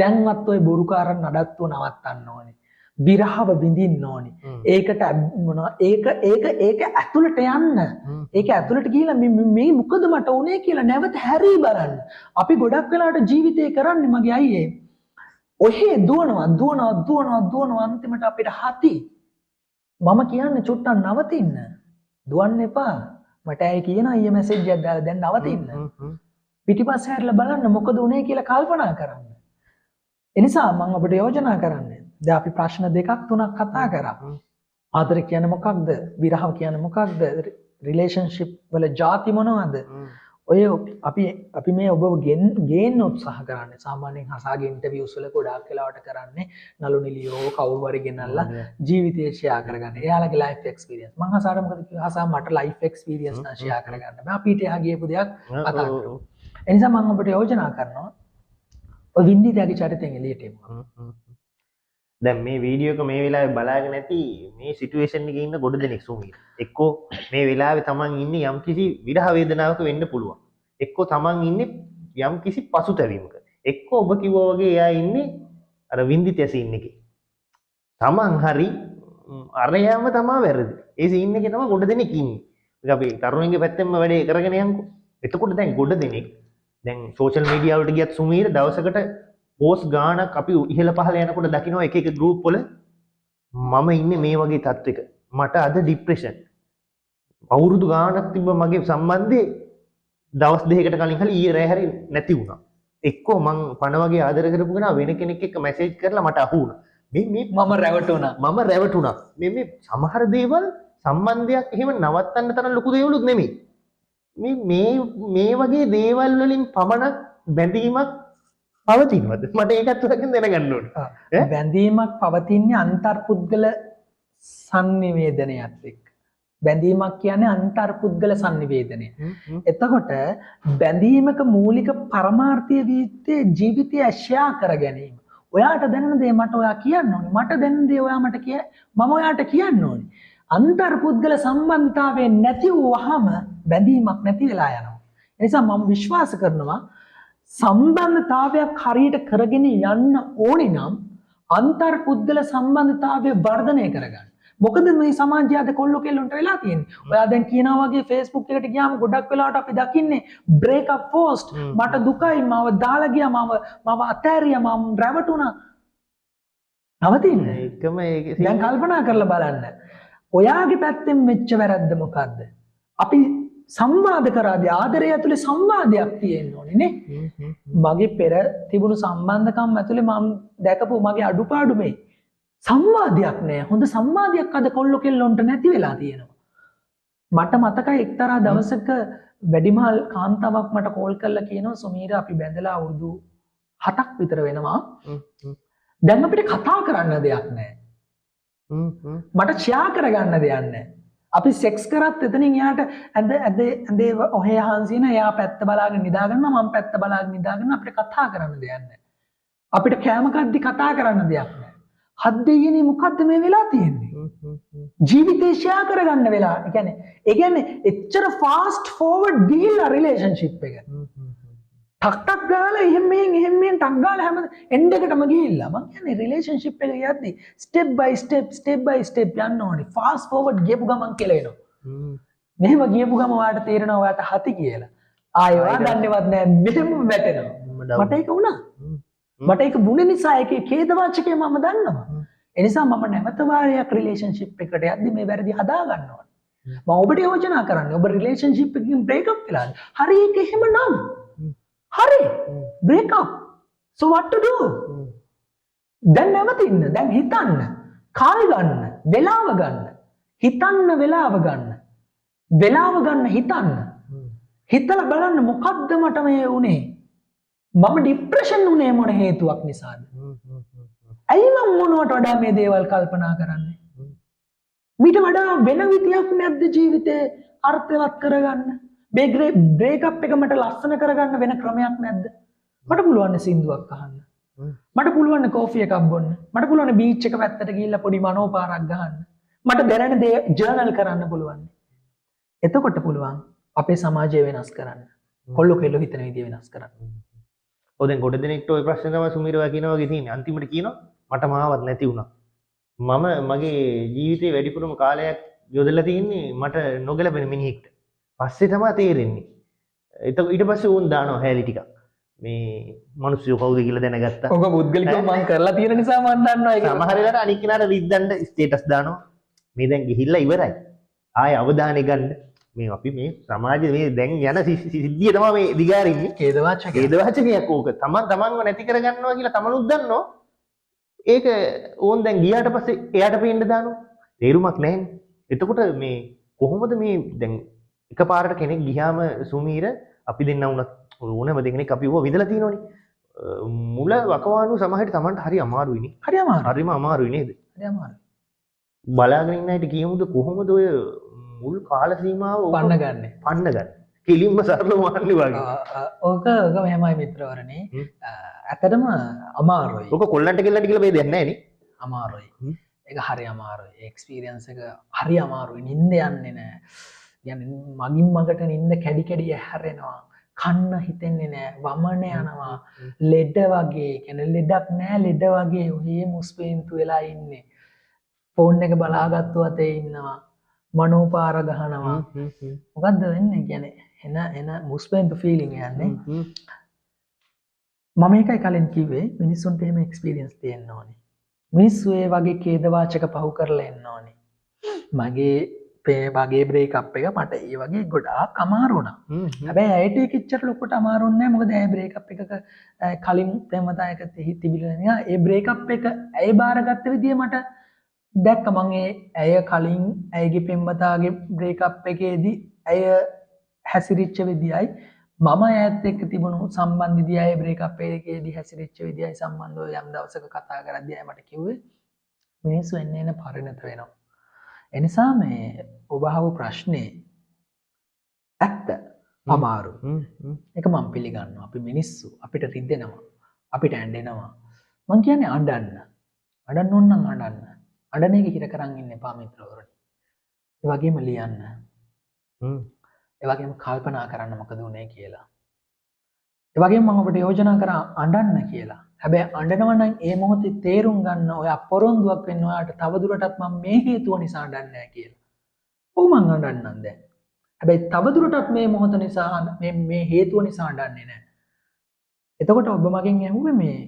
දැන්වත් ඔය බොරුකාරන් නඩත්තුව නවත්තන්න ඕනේ විරහව විඳින්න ඕනේ ඒකට මොනවා ඒක ඇතුළට යන්න ඒක ඇතුළට ගිහිල්ලා මේ මොකද මට උනේ කියලා නැවත හැරී බලන්න අපි ගොඩක් වෙලාවට ජීවිතේ කරන්නේ මගේ අයියේ ඔහේ දුවනවා අන්තිමට අපිට හති මම කියන්නේ චුට්ටක් නවතින්න දුවන්න එපා මට ඇයි කියන අයියේ මැසේජ් එකක් දාලා දැන් නවතින්න පිටිපස්ස හැරිලා බලන්න මොකද උනේ කියලා කල්පනා කරන්න එනිසා මම ඔබට යෝජනා කරන්නේ දැන් අපි ප්‍රශ්න දෙකක් තුනක් කතා කරා ආදර කියන්නේ මොකක්ද විරහ කියන්නේ මොකක්ද රිලේෂන්ෂිප් වල ಜಾති මොනවද ඔය අපි මේ ඔබව ගේන්න උත්සාහ කරන්නේ සාමාන්‍යයෙන් හසාගේ ඉන්ටර්විව්ස් වල ගොඩාක් වෙලාවට කරන්නේ නළු නිලියෝ කවුරු හරි ගෙනල්ලා ජීවිතය ෂෙයා කරගන්න. එයාලගේ ලයිෆ් එක්ස්පීරියන්ස්. මම හසාට මොකද කිව්වේ? හසා මට ලයිෆ් එක්ස්පීරියන්ස් නා ෂෙයා කරගන්න බෑ. අපිට එහා ගියපු දෙයක් කතා කරමු. ඒ නිසා මම ඔබට යෝජනා කරනවා ඔය වින්දිතයාගේ චරිතයෙන් එළියට එමු. දැන් මේ වීඩියෝ එක මේ වෙලාවේ බලාගෙන නැති මේ සිටුේෂන් එකේ ඉන්න ගොඩ දෙනෙක් සුමීර. එක්කෝ මේ වෙලාවේ Taman ඉන්නේ යම්කිසි විරහ වේදනාවක වෙන්න පුළුවන්. එක්කෝ Taman ඉන්නේ යම්කිසි පසුතැවීමක. එක්කෝ ඔබ කිව්වා වගේ එයා ඉන්නේ අර වින්දිතය සීන් එකේ. Taman හරි අරයම තමයි වැරදි. ඒ සීන් එකේ තමයි ගොඩ දෙනෙක් ඉන්නේ. ඒක අපි තරුණියගේ පැත්තෙන්ම වැඩේ කරගෙන යන්කෝ. එතකොට දැන් ගොඩ දෙනෙක් දැන් සෝෂල් මීඩියා වලට ගියත් සුමීර දවසකට පෝස්ට් ගානක් අපි ඉහළ පහළ යනකොට දකින්න එක එක ගෲප් වල මම ඉන්නේ මේ වගේ තත්ත්වයක මට අද ડિප්‍රෙෂන්. අවුරුදු ගාණක් තිබ්බ මගේ සම්බන්ධේ දවස් දෙකකට කලින් හරි ඊයේ රෑ හරි නැති වුණා. එක්කෝ මං පණ වගේ ආදර කරපු කෙනා වෙන කෙනෙක් එක්ක මැසේජ් කරලා මට අහු වුණා. මේ මම රැවටුණා. මම රැවටුණා. මේ සමහර දේවල් සම්බන්ධයක් එහෙම නවත්තන්න තරම් ලොකු දේවලුත් නෙමෙයි. මේ වගේ දේවල් වලින් පමණක් බැඳීමක් පවතිනවද? මට ඒකත් වලින් දැනගන්න ඕනේ. බැඳීමක් පවතින්නේ අන්තර්පුද්ගල සංනිවේදනයත් එක්ක. බැඳීමක් කියන්නේ අන්තර්පුද්ගල සංනිවේදනය. එතකොට බැඳීමක මූලික පරමාර්ථය විත්තේ ජීවිතය ෂෙයා කර ගැනීම. ඔයාට දැනෙන දේ මට ඔයා කියන්න ඕනේ. මට දැනෙන දේ ඔයා මට මම ඔයාට කියන්න ඕනේ. අන්තර්පුද්ගල සම්බන්ධතාවය නැති වුවහම බැඳීමක් නැති වෙලා යනවා. ඒ නිසා මම විශ්වාස කරනවා සම්බන්ධතාවයක් හරියට කරගෙන යන්න ඕනේ නම් අන්තර්පුද්ගල සම්බන්ධතාවය වර්ධනය කරගන්න. මොකද මේ සමාජය අද කොල්ලෝ කෙල්ලොන්ට වෙලා තියෙන්නේ. ඔයා දැන් කියනවා වගේ Facebook එකට ගියාම ගොඩක් වෙලාවට අපි දකින්නේ break up post. මට දුකයි, මාව දාලා ගියා, මාව අතෑරියා, මම රැවටුණා. නවතින්න. ඒකම දැන් කල්පනා කරලා බලන්න. ඔයාගේ පැත්තෙන් මෙච්ච වැරද්ද මොකද්ද? අපි සංවාද කරාදී ආදරය ඇතුලේ සංවාදයක් තියෙන්න ඕනේ නේ. මගේ පෙර තිබුණු සම්බන්ධකම් ඇතුලේ මම දැකපු මගේ අඩුපාඩු මේ සංවාදයක් නෑ. හොඳ සංවාදයක් අද කොල්ලෝ කෙල්ලොන්ට නැති වෙලා තියෙනවා. මට මතකයි එක්තරා දවසක වැඩිමහල් කාන්තාවක් මට කෝල් කරලා කියනවා සුමීර අපි බැඳලා අවුරුදු 7ක් විතර වෙනවා. දැන් අපිට කතා කරන්න දෙයක් නෑ. මට ෂෙයා කරගන්න දෙයක් නෑ. අපි සෙක්ස් කරත් එතනින් එයාට ඇඳේ ඔහේ හාන්සින එයා පැත්ත බලාගෙන නිදාගන්නවා මම පැත්ත බලාගෙන නිදාගන්න අපිට කතා කරන්න දෙයක් නෑ. අපිට කෑම කද්දි කතා කරන්න දෙයක් නෑ. හත් දෙයියනේ මොකද්ද මේ වෙලා තියෙන්නේ? ජීවිතේ ෂෙයා කරගන්න වෙලා. ඒ කියන්නේ එච්චර ෆාස්ට් ෆෝවර්ඩ් ගිහිල්ලා රිලේෂන්ෂිප් එක. ටක් ගාලා එහෙම මෙහෙන් ටක් ගාලා හැම එන්ඩ් එකටම ගිහිල්ලා. මං කියන්නේ රිලේෂන්ෂිප් එක යද්දි ස්ටෙප් බයි ස්ටෙප් යන්න ඕනේ. ෆාස්ට් ෆෝවර්ඩ් ගියපු ගමන් කෙලෙනවා. මෙහෙම ගියපු ගම ඔයාලට තේරෙනවා ඔයාට හති කියලා. ආයෙ ඔයා දන්නේවත් නැහැ මෙහෙම වැටෙනවා. මට ඒක වුණා. මට ඒක වුණ නිසා ඒකේ ඛේදවාචකය මම දන්නවා. ඒ නිසා මම නැවත වාරයක් රිලේෂන්ෂිප් එකට යද්දි මේ වැරදි හදා ගන්නවා. මම ඔබට යෝජනා කරන්නේ ඔබ රිලේෂන්ෂිප් එකකින් බ්‍රේක් අප් වෙලාද? හරි ඒක එහෙමනම්. හරි. Break up. So what to do? දැන් නැවතින්න. දැන් හිතන්න. කාල් ගන්න. වෙලාව ගන්න. හිතන්න වෙලාව ගන්න. වෙලාව ගන්න හිතන්න. හිතලා බලන්න මොකද්ද මට මේ උනේ? මම ડિප්‍රෙෂන් උනේ මොන හේතුවක් නිසාද? ඇයි මම මොනවට වඩා මේ දේවල් කල්පනා කරන්නේ? මීට වඩා වෙන විදියක් නැද්ද ජීවිතේ අර්ථවත් කරගන්න? මේ බ්‍රේක් අප් එක මට ලස්සන කරගන්න වෙන ක්‍රමයක් නැද්ද? මට පුළුවන් සින්දුවක් අහන්න. මට පුළුවන් කෝෆි එකක් බොන්න. මට පුළුවන් බීච් එක පැත්තට ගිහිල්ලා පොඩි මනෝපාරක් ගහන්න. මට දැනෙන දේ ජර්නල් කරන්න පුළුවන්. එතකොට පුළුවන් අපේ සමාජය වෙනස් කරන්න. කොල්ලෝ කෙල්ලෝ හිතන විදිය වෙනස් කරන්න. දැන් ගොඩ දෙනෙක්ට ওই ප්‍රශ්න තමයි සුමීරවා කියනවා වගේ තියෙන්නේ. අන්තිමට කියනවා මට මාවත් නැති වුණා. මම මගේ ජීවිතේ වැඩිපුරම කාලයක් යොදලා තියෙන්නේ මට නොගැලපෙන මිනිහෙක්ට. පස්සේ තමයි තේරෙන්නේ. ඊට පස්සේ උන් දානවා හැලි ටිකක්. මේ මිනිස්සු කවුද කියලා දැනගත්තා. ඔක පුද්ගලිකව මම කරලා තියෙන නිසා මම දන්නවා ඒක. සමහර වෙලාවට අනික් කෙනාට රිද්දන්න ස්ටේටස් දානවා. මේ දැන් ගිහිල්ලා ඉවරයි. ආයෙ අවධානය ගන්න. මේ අපි මේ සමාජයේ මේ දැන් යන සිද්ධිය තමයි මේ දිගාරින්නේ. ඛේදවාචකයක් ඕක. තමන්ව නැති කරගන්නවා කියලා තමනුත් දන්නවා. ඒක ඕන් දැන් ගියාට පස්සේ එයාට පේන්න දානවා. තේරුමක් නැහැනේ. එතකොට මේ කොහොමද මේ දැන් එකපාරට කෙනෙක් ගියාම සුමීර අපි දෙන්න වුණත් ඕනම දෙකෙනෙක් අපි ඕව විදලා තියෙනවනේ. මුල වකවානු සමහරට තමන්ට හරි අමාරුයිනේ. හරිම අමාරුයි නේද? හරි අමාරුයි. බලාගෙන ඉන්න අයට කියමුද කොහොමද ඔය මුල් කාල සීමාව පන්න ගන්න. කෙලින්ම සරලව වහන්නේ වගේ. ඕක මෙහෙමයි මිත්‍රවරණේ. ඇත්තටම අමාරුයි. ඕක කොල්ලන්ට කෙල්ලන්ට කියලා මේ දෙයක් නැහැ නේ. අමාරුයි. ඒක හරි අමාරුයි. එක්ස්පීරියන්ස් එක හරි අමාරුයි. නිින්ද යන්නේ නැහැ. කියන්නේ මගින් මගට නිින්ද කැඩි කැඩි හැරෙනවා. කන්න හිතෙන්නේ නැහැ. වමන යනවා. ලෙඩ වගේ. කියන්නේ ලෙඩක් නැහැ ලෙඩ වගේ. ඔහේ මුස්පේන්තු වෙලා ඉන්නේ. ෆෝන් එක බලාගත්තු අතේ ඉන්නවා. මනෝපාර ගහනවා. මොකද්ද වෙන්නේ? කියන්නේ එන මුස්පේන්තු ෆීලිං යන්නේ. මම ඒකයි කලින් කිව්වේ මිනිස්සුන්ට එහෙම එක්ස්පීරියන්ස් තියෙන්න ඕනේ. මිනිස්සු ඒ වගේ ඛේදවාචක පහු කරලා එන්න ඕනේ. මගේ බ්‍රේකප් එක මට ඒ වගේ ගොඩාක් අමාරු වුණා. හැබැයි ඇයට ඒක එච්චර ලොකුට අමාරු නෑ. මොකද ඇය බ්‍රේකප් එකක කලින් ප්‍රේමතාවයක තිබිලා නෑ. ඒ බ්‍රේකප් එක ඇය බාරගත්ත විදිය මට දැක්ක. මම ඇය කලින් ඇයගේ පෙම්වතාගේ බ්‍රේකප් එකේදී ඇය හැසිරිච්ච විදියයි මම ඇයත් එක්ක තිබුණු සම්බන්ධයයි ඇය බ්‍රේකප් එකේදී හැසිරිච්ච විදියයි සම්බන්ධව යම් දවසක කතා කරද්දී ඇය මට කිව්වේ මිනිස්සු එන්න පරිණත වෙනවා. එනිසා මේ ඔබ අහපු ප්‍රශ්නේ ඇත්ත අමාරු. ඒක මම පිළිගන්නවා. අපි මිනිස්සු අපිට රිදෙනවා. අපිට ඇඬෙනවා. මං කියන්නේ අඬන්න. අඬන්න ඕන නම් අඬන්න. අඬන එක හිර කරන් ඉන්න එපා මිත්‍රවරුනි. ඒ වගේම ලියන්න. ඒ වගේම කල්පනා කරන්න මොකද උනේ කියලා. ඒ වගේම මම ඔබට යෝජනා කරා අඬන්න කියලා. හැබැයි අඬනවා නම් ඒ මොහොතේ තේරුම් ගන්න ඔය අපොරොන්දුවක් වෙන්න ඔයාට තවදුරටත් මම මේ හේතුව නිසා අඬන්නේ නැහැ කියලා. ඔව් මං අඬන්නම් දැන්. හැබැයි තවදුරටත් මේ මොහොත නිසා මේ හේතුව නිසා අඬන්නේ නැහැ. එතකොට ඔබ මගෙන් ඇහුවේ මේ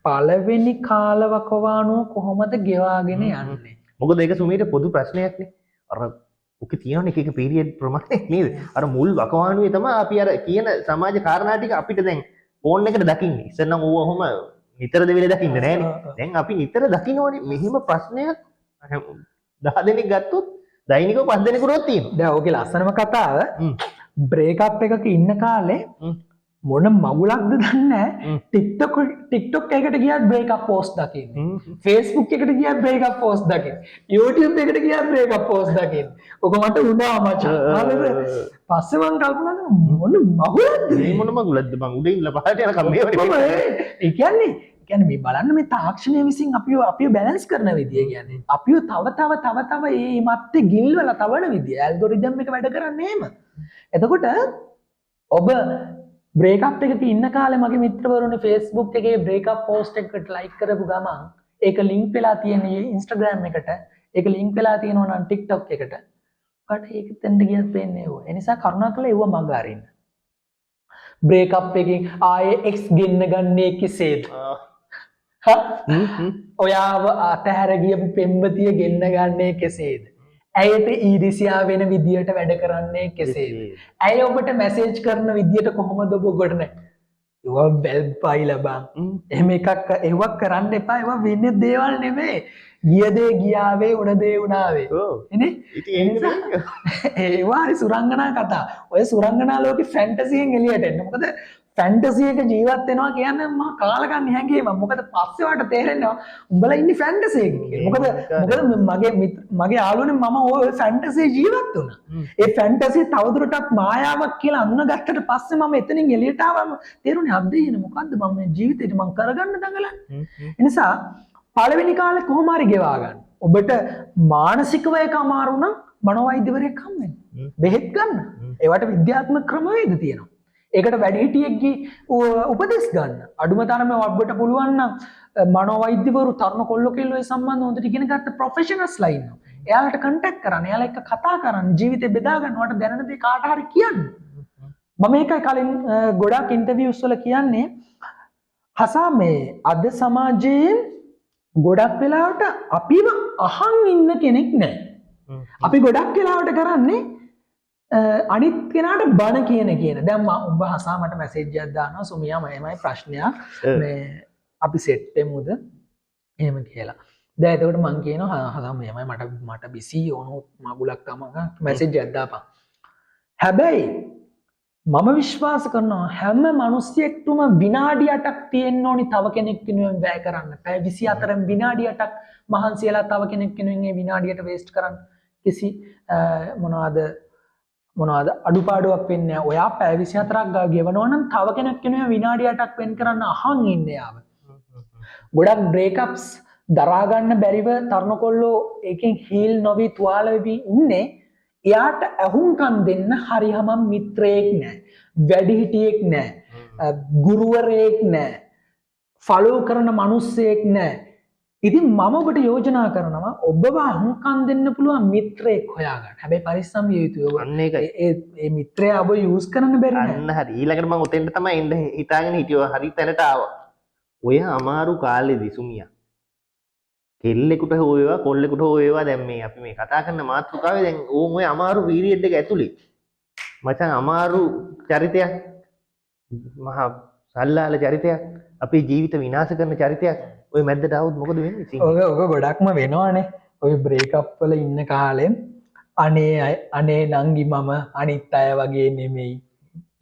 පළවෙනි කාලවකවානුව කොහොමද ගෙවාගෙන යන්නේ? මොකද ඒක සුමීට පොදු ප්‍රශ්නයක්නේ. අර ඔක තියෙන එක පීරියඩ් ප්‍රමාණයක් නේද? අර මුල් වකවානුවේ තමයි අපි අර කියන සමාජ කාරණා ටික අපිට දැන් ෆෝන් එකට දකින්නේ. ඉතින් නම් ඕව ඔහොම නිතර දෙවිල දකින්නේ නෑනේ. දැන් අපි නිතර දකින්නෝනේ මෙහිම ප්‍රශ්නයක් 10 දෙනෙක් ගත්තොත් දෛනිකව 5 දෙනෙකුට තියෙනවා. දැන් ඕකේ ලස්සනම කතාව බ්‍රේකප් එකක ඉන්න කාලේ මොන මගුලක්ද දන්නේ නැහැ. TikTok එකට ගියත් බ්‍රේකප් පෝස්ට් දකින්නේ. Facebook එකට ගියත් බ්‍රේකප් පෝස්ට් දකින්නේ. YouTube එකට ගියත් බ්‍රේකප් පෝස්ට් දකින්නේ. ඔක මට වුණා මචං. පස්සේ මම කල්පනා කරා මොන මගුලක්ද මේ මොන මගුලක්ද බං උඩින් ඉන්න පහට යනකම් මේවනේ. ඒ කියන්නේ මේ බලන්න මේ තාක්ෂණය විසින් අපිව බැලන්ස් කරන විදිය කියන්නේ. අපිව තව මේ මැත්තේ ගිල්වලා තවන විදිය. ඇල්ගොරිතම් එක වැඩ කරන්නේ එහෙම. එතකොට ඔබ බ්‍රේකප් එකක ඉන්න කාලේ මගේ මිත්‍රවරුනේ Facebook එකේ බ්‍රේකප් පෝස්ට් එකකට ලයික් කරපු ගමන් ඒක ලින්ක් වෙලා තියෙන Instagram එකට ඒක ලින්ක් වෙලා තියෙනවා නම් TikTok එකට කට ඒක තෙන්ද ගියත් වෙන්නේ ඕ. ඒ නිසා කරුණාකරලා ඒව මග අරින්න. බ්‍රේකප් එකෙන් ආයේ X ගෙන්න ගන්නේ කෙසේද? ඔයාව අතහැර ගියපු පෙම්වතිය ගෙන්න ගන්නේ කෙසේද? ඇයට ඊරිසියා වෙන විදියට වැඩ කරන්නේ කෙසේද? ඇය ඔබට මැසේජ් කරන විදියට කොහොමද ඔබ ගොඩනැ? ඒවා බැල්පයිලා බං. එහෙම එකක් ඒවක් කරන්න එපා. ඒවා වෙන්නේ දේවල් නෙමෙයි. ගිය දේ ගියාවේ උන දේ උනාවේ. එනේ? ඒවා හරි සුරංගනා කතා. ඔය සුරංගනා ලෝකේ ෆැන්ටසියෙන් එළියට එන්න. මොකද ෆැන්ටසි එක ජීවත් වෙනවා කියන්නේ මම කාලකන්ණි හැංගීම. මොකද පස්සේ වට තේරෙනවා උඹලා ඉන්නේ ෆැන්ටසි එකේ කියලා. මොකද මගේ යාළුවනේ මම ওই ෆැන්ටසි ජීවත් වුණා. ඒ ෆැන්ටසි තවදුරටත් මායාවක් කියලා අඳුනගත්තට පස්සේ මම එතනින් එළියට ආවම තේරුණේ අද්දේන මොකද්ද මම මේ ජීවිතේට මම කරගන්න දඟලන්නේ. ඒ නිසා පළවෙනි කාලේ කොහොම හරි ගෙවා ගන්න. ඔබට මානසිකව ඒක අමාරු නම් මනෝවෛද්‍යවරයෙක් හම් වෙන්න. බෙහෙත් ගන්න. ඒවට විද්‍යාත්මක ක්‍රමවේද තියෙනවා. ඒකට වැඩිහිටියෙක්ගේ උපදෙස් ගන්න. අඩුම තරමේ ඔබට පුළුවන් නම් මනෝවෛද්‍යවරු තරුණ කොල්ලෝ කෙල්ලෝ ඒ සම්බන්ධව හොඳට ඉගෙන ගත්ත ප්‍රොෆෙෂනල්ස්ලා ඉන්නවා. එයාලට කන්ටැක්ට් කරන්න, එයාලා එක්ක කතා කරන්න, ජීවිතේ බෙදා ගන්න, ඔයාලට දැනෙන දේ කාට හරි කියන්න. මම ඒකයි කලින් ගොඩක් ඉන්ටර්විව්ස් වල කියන්නේ හසා මේ අද සමාජයේ ගොඩක් වෙලාවට අපිව අහන් ඉන්න කෙනෙක් නැහැ. අපි ගොඩක් වෙලාවට කරන්නේ අනිත් කෙනාට බණ කියන. දැන් උඹ හසා මට මැසේජ් එකක් දානවා සුමියා මමයි ප්‍රශ්නයක් මේ අපි සෙට් වෙමුද එහෙම කියලා. දැන් එතකොට මං කියනවා හසා මෙහෙමයි මට බිසි ඕන මගුලක් තමක මැසේජ් එකක් දාපන්. හැබැයි මම විශ්වාස කරනවා හැම මිනිස්සෙක්ටම විනාඩි 8ක් තියෙන්න ඕනි තව කෙනෙක් වෙනුවෙන් වැය කරන්න. පැය 24න් විනාඩි 8ක් මහන්සියලා තව කෙනෙක් වෙනුවෙන් ඒ විනාඩියට වේස්ට් කරන්න කිසි මොනවාද අඩුපාඩුවක් වෙන්නේ නැහැ. ඔයා පැය 24ක් ගෙවනවා නම් තව කෙනෙක් වෙනුවෙන් විනාඩි 8ක් වෙන් කරන්න අහන් ඉන්නේ යාව. ගොඩක් බ්‍රේක්අප්ස් දරා ගන්න බැරිව තරුණ කොල්ලෝ එකෙන් හීල් නොවි තුවාල වෙවි ඉන්නේ. එයාට ඇහුම්කන් දෙන්න හරියම මිත්‍රයෙක් නැහැ. වැඩිහිටියෙක් නැහැ. ගුරුවරයෙක් නැහැ. ෆලෝ කරන මිනිස්සෙක් නැහැ. ඉතින් මම ඔබට යෝජනා කරනවා ඔබව අහුම්කන් දෙන්න පුළුවන් මිත්‍රයෙක් හොයාගන්න. හැබැයි පරිස්සම් විය යුතුයි. අන්න ඒක ඒ මිත්‍රයා ඔබ යූස් කරන්න බැරි නෑ. අන්න හරි. ඊළඟට මම උතෙන්ට තමයි එන්න හිතාගෙන හිටියෝ. හරි තැනට ආවා. ඔය අමාරු කාලෙදී සුමියා කෙල්ලෙකුට හෝ වේවා කොල්ලෙකුට හෝ වේවා දැන් මේ අපි මේ කතා කරන මාතෘකාවේ දැන් ඕන් ඔය අමාරු පීරියඩ් එක ඇතුලේ මචං අමාරු චරිතයක් මහා සල්ලාල චරිතයක් අපේ ජීවිත විනාශ කරන චරිතයක් ඔය මැද්දට આવුත් මොකද වෙන්නේ ඉතින් ඔක ගොඩක්ම වෙනවානේ ඔය බ්‍රේකප් වල ඉන්න කාලෙන් අනේ නංගි මම අනිත් අය වගේ නෙමෙයි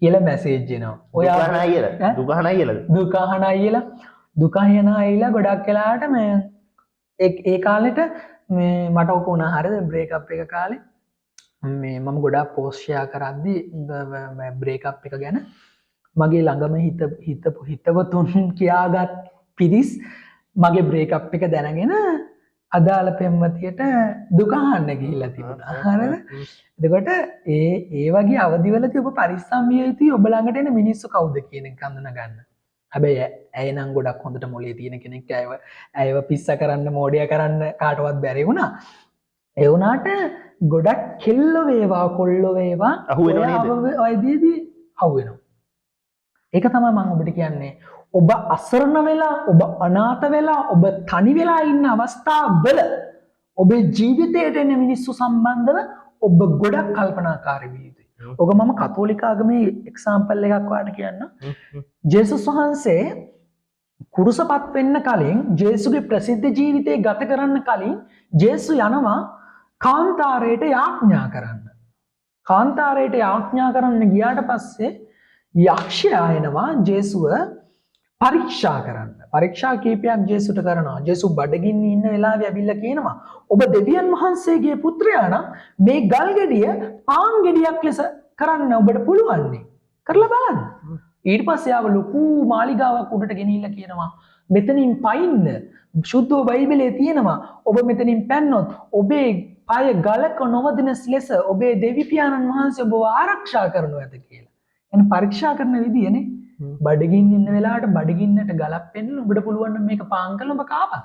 කියලා මැසේජ් එනවා. ඔය දුකහන අයියලා දුකහන අයියලා ගොඩක් වෙලාවට මේ ඒ කාලෙට මේ මට ඔක වුණා හරිද බ්‍රේකප් එක කාලේ මේ මම ගොඩාක් පෝස්ට් ෂෙයා කරද්දී බ්‍රේකප් එක ගැන මගේ ළඟම හිතවතුන් කියාගත් පිරිස් මගේ බ්‍රේකප් එක දැනගෙන අදාළ පෙම්වතියට දුක අහන්න ගිහිල්ලා තිබුණා. හරිද? එතකොට ඒ වගේ අවදිවලදී ඔබ පරිස්සම් විය යුතුයි ඔබ ළඟට එන මිනිස්සු කවුද කියන එක හඳුනා ගන්න. හැබැයි ඇය නම් ගොඩක් හොඳට මොලේ තියෙන කෙනෙක් ඇයව පිස්ස කරන්න මෝඩය කරන්න කාටවත් බැරි වුණා. ඒ වුණාට ගොඩක් කෙල්ල වේවා කොල්ල වේවා අහුවෙනවදී අහුවෙනවා. ඒක තමයි මම ඔබට කියන්නේ. ඔබ අසරණ වෙලා ඔබ අනාථ වෙලා ඔබ තනි වෙලා ඉන්න අවස්ථාවල ඔබේ ජීවිතයට එන මිනිස්සු සම්බන්ධව ඔබ ගොඩක් කල්පනාකාරී විය යුතුයි. ඔක මම කතෝලික ආගමේ එක්සැම්පල් එකක් වාට කියන්න. ජේසුස් වහන්සේ කුරුසපත් වෙන්න කලින් ජේසුගේ ප්‍රසිද්ධ ජීවිතය ගත කරන්න කලින් ජේසු යනවා කාන්තාරයට යාඥා කරන්න. කාන්තාරයට යාඥා කරන්න ගියාට පස්සේ යක්ෂයා එනවා ජේසුව පරීක්ෂා කරන්න. පරීක්ෂා කීපයක් ජේසුට කරනවා. ජේසු බඩගින්නේ ඉන්න වෙලාවේ ඇවිල්ලා කියනවා ඔබ දෙවියන් වහන්සේගේ පුත්‍රයා නම් මේ ගල් ගෙඩිය පාන් ගෙඩියක් ලෙස කරන්න ඔබට පුළුවන් නේ. කරලා බලන්න. ඊට පස්සේ ආව ලොකු මාලිගාවක් උඩට ගෙනිහිල්ලා කියනවා මෙතනින් පයින්න සුද්ධෝ බයිබලයේ තියෙනවා ඔබ මෙතනින් පැන්නොත් ඔබේ පය ගලක නොවදින ලෙස ඔබේ දෙවි පියාණන් වහන්සේ ඔබව ආරක්ෂා කරනු ඇත කියලා. එන පරීක්ෂා කරන විදියනේ බඩගින්න ඉන්න වෙලාවට බඩගින්නට ගලක් පෙන්නන ඔබට පුළුවන් නම් මේක පාන් කරලා ඔබ කාපන්.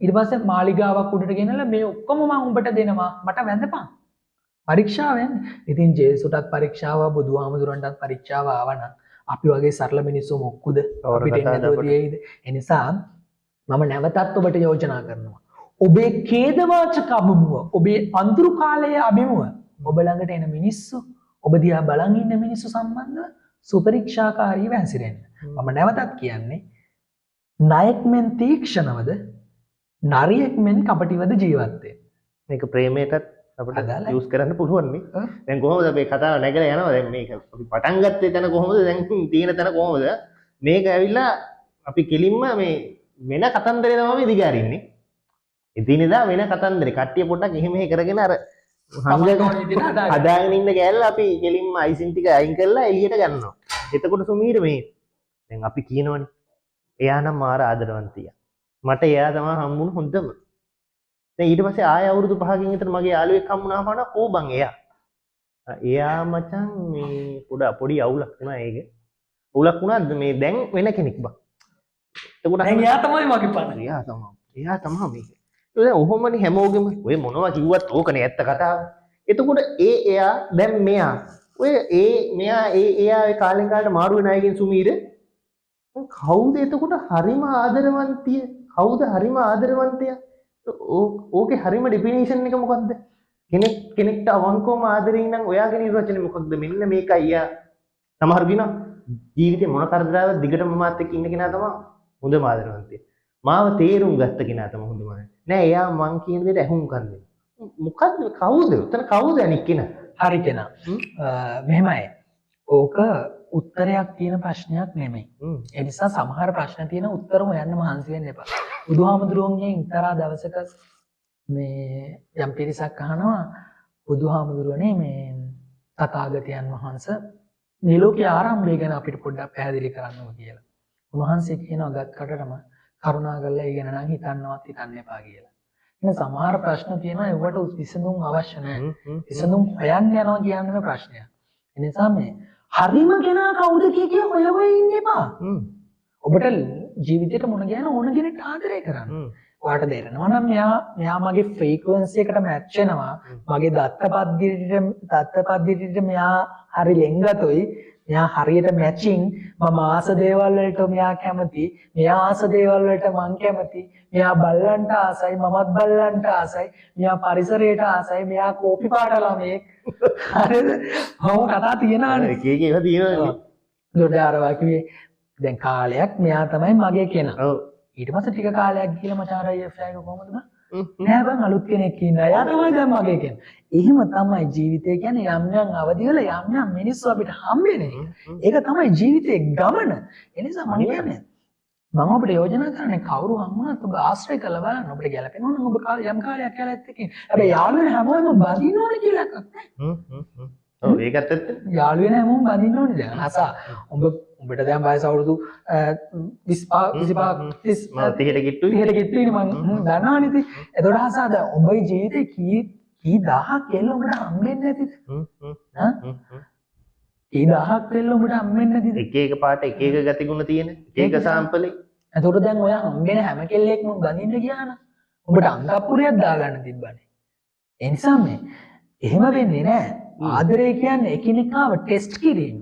ඊට පස්සේ මාලිගාවක් උඩට ගෙනලා මේ ඔක්කොම මම උඹට දෙනවා මට වැඳපන්. පරීක්ෂාවෙන්. ඉතින් ජේසුටත් පරීක්ෂාව බුදුහාමුදුරන්ටත් පරීක්ෂාව ආවනම් අපි වගේ සරල මිනිස්සු මොක්කුද අපිට එන්නද දෙයිද? ඒ නිසා මම නැවතත් ඔබට යෝජනා කරනවා. ඔබේ ඛේදවාචක අභිමුව ඔබේ අඳුරු කාලයේ අභිමුව ඔබ ළඟට එන මිනිස්සු ඔබ දිහා බලන් ඉන්න මිනිස්සු සම්බන්ධව සුපරීක්ෂාකාරීව හැසිරෙන්න. මම නැවතත් කියන්නේ ණයෙක් මෙන් තීක්ෂණවද නරියෙක් මෙන් කපටිවද ජීවත් වෙන්න. මේක ප්‍රේමයටත් අපිට යූස් කරන්න පුළුවන් නේ. දැන් කොහොමද මේ කතාව නැගලා යනවා දැන් මේක අපි පටන් ගත්තේ තැන කොහොමද දැන් තියෙන තැන කොහොමද මේක ඇවිල්ලා අපි කෙලින්ම මේ වෙන කතන්දරේ තමයි දිගාරින්නේ. ඉතින්දා වෙන කතන්දරේ කට්ටිය පොඩ්ඩක් එහෙම කරගෙන අර හදාගෙන ඉන්න කෑල්ල අපි කෙලින්ම අයිසින් ටික අයින් කරලා එළියට ගන්නවා. එතකොට සුමීර මේ දැන් අපි කියනවනේ එයා නම් මාර ආදරවන්තියා. මට එයා තමයි හම්බුණු හොඳම. දැන් ඊට පස්සේ ආය අවුරුදු 5කින් විතර මගේ යාළුවෙක් හම්බුණාම කන "ඕ බං එයා." එයා මචං මේ පොඩි අවුලක් වුණා ඒක. අවුලක් වුණාද මේ දැන් වෙන කෙනෙක් බං. එතකොට දැන් එයා තමයි මගේ පණ. එයා තමයි මේක. දැන් ඔහොමනේ හැමෝගෙම ඔය මොනවා කිව්වත් ඕකනේ ඇත්ත කතාව. එතකොට එයා දැන් මෙයා ඔය මෙයා එයා ඒ කාලෙන් කාලට මාරු වෙන අයගෙන් සුමීර කවුද එතකොට හරිම ආදරවන්තිය? කවුද හරිම ආදරවන්තයා? ඕකේ හරිම ඩෙෆිනිෂන් එක මොකද්ද? කෙනෙක්ට අවංකවම ආදරෙන් නම් ඔයාගේ නිර්වචනය මොකක්ද? මෙන්න මේකයි යා. සමහර කෙනා ජීවිතේ මොන කරදරාවක් දිගටම මාත් එක්ක ඉන්න කෙනා තමයි හොඳම ආදරවන්තයා. මාව තේරුම් ගත්ත කෙනා තමයි හොඳම. නෑ එයා මං කියන දෙයට ඇහුම්කන් දෙන්න. මොකද්ද කවුද? උතන කවුද අනික් කෙනා? හරි කෙනා. මෙහෙමයි. ඕක උත්තරයක් තියෙන ප්‍රශ්නයක් නෙමෙයි. ඒ නිසා සමහර ප්‍රශ්න තියෙන උත්තර හොයන්න මහන්සි වෙන්න එපා. බුදුහාමුදුරුවන්ගෙන් එක්තරා දවසක මේ යම් පිරිසක් අහනවා බුදුහාමුදුරුවනේ මේ තථාගතයන් වහන්සේ මේ ලෝකේ ආරම්භය ගැන අපිට පොඩ්ඩක් පැහැදිලි කරන්නම කියලා. උන්වහන්සේ කියනවා ගත් කටටම කරුණාකරලා ඒ ගැන නම් හිතන්නවත් හිතන්න එපා කියලා. එන සමහර ප්‍රශ්න තියෙනවා ඒවට විසඳුම් අවශ්‍ය නැහැ. විසඳුම් හොයන්න යනවා කියන්නේ ප්‍රශ්නයක්. ඒ නිසා මේ හරිම කෙනා කවුද කිය හොය ඉන්න එපා. ඔබට ජීවිතේට මොන ගැන ඕන කෙනෙක්ට ආදරය කරන්න. ඔයාට දැනෙනවා නම් මෙයා මගේ ෆ්‍රීකවන්සි එකට මැච් වෙනවා. මගේ දත්ත පද්ධතියට මෙයා හරි ලෙන්ගතොයි. මෙයා හරියට මැචින්. මම ආස දේවල් වලට මෙයා කැමති. මෙයා ආස දේවල් වලට මං කැමති. මෙයා බල්ලන්ට ආසයි, මමත් බල්ලන්ට ආසයි. මෙයා පරිසරයට ආසයි, මෙයා කෝපි පාට ළමයෙක්. හරිද? මම කතා තියනවානේ. එක එක ඒවා තියෙනවා. දොඩ අර වගේ දැන් කාලයක් මෙයා තමයි මගේ කෙනා. ඔව්. ඊට පස්සේ ටික කාලයක් ගිහලා මචං IF එක කොහොමද බං? නෑ බං අලුත් කෙනෙක් ඉන්නවා. එයා තමයි දැන් මගේ කෙනා. එහෙම තමයි ජීවිතය කියන්නේ යම් යම් අවධිවල යම් යම් මිනිස්සු අපිට හම්බෙන්නේ. ඒක තමයි ජීවිතේ ගමන. ඒ නිසා මම කියන්නේ මම ඔබට යෝජනා කරන්නේ කවුරු හම්බුනත් ඔබ ආශ්‍රය කරලා බලන්න. ඔබට ගැලපෙනවා නම් ඔබ යම් කාලයක් කියලා එක්ක ඉන්න. හැබැයි යාළුවෙන හැමෝම බඳින්න ඕනේ කියලා එකක් නැහැ. ඔව් ඒකත් ඇත්ත. යාළුවෙන හැමෝම බඳින්න ඕනේ දැන්. අසා උඹට දැන් වයස අවුරුදු 25 30 30ට කිට්ටුයි. 30ට කිට්ටුයිනේ මං දන්නවනේ ඉතින්. එතකොට අසා දැන් උඹේ ජීවිතේ කී දහයක් එල්ල උඹට හම්බෙන්නේ නැතිද? කී දහයක් එල්ල උඹට හම්බෙන්නේ නැතිද? එක එක පාට එක එක ගතිගුණ තියෙන එක සාම්පලේ. එතකොට දැන් ඔයා හම්බෙන හැම කෙල්ලෙක්ම බඳින්න ගියා නම් උඹට අංගප්පුරයක් දාගන්න තිබ්බනේ. ඒ නිසා මේ එහෙම වෙන්නේ නැහැ. ආදරය කියන්නේ එකිනෙකාව ටෙස්ට් කිරීම.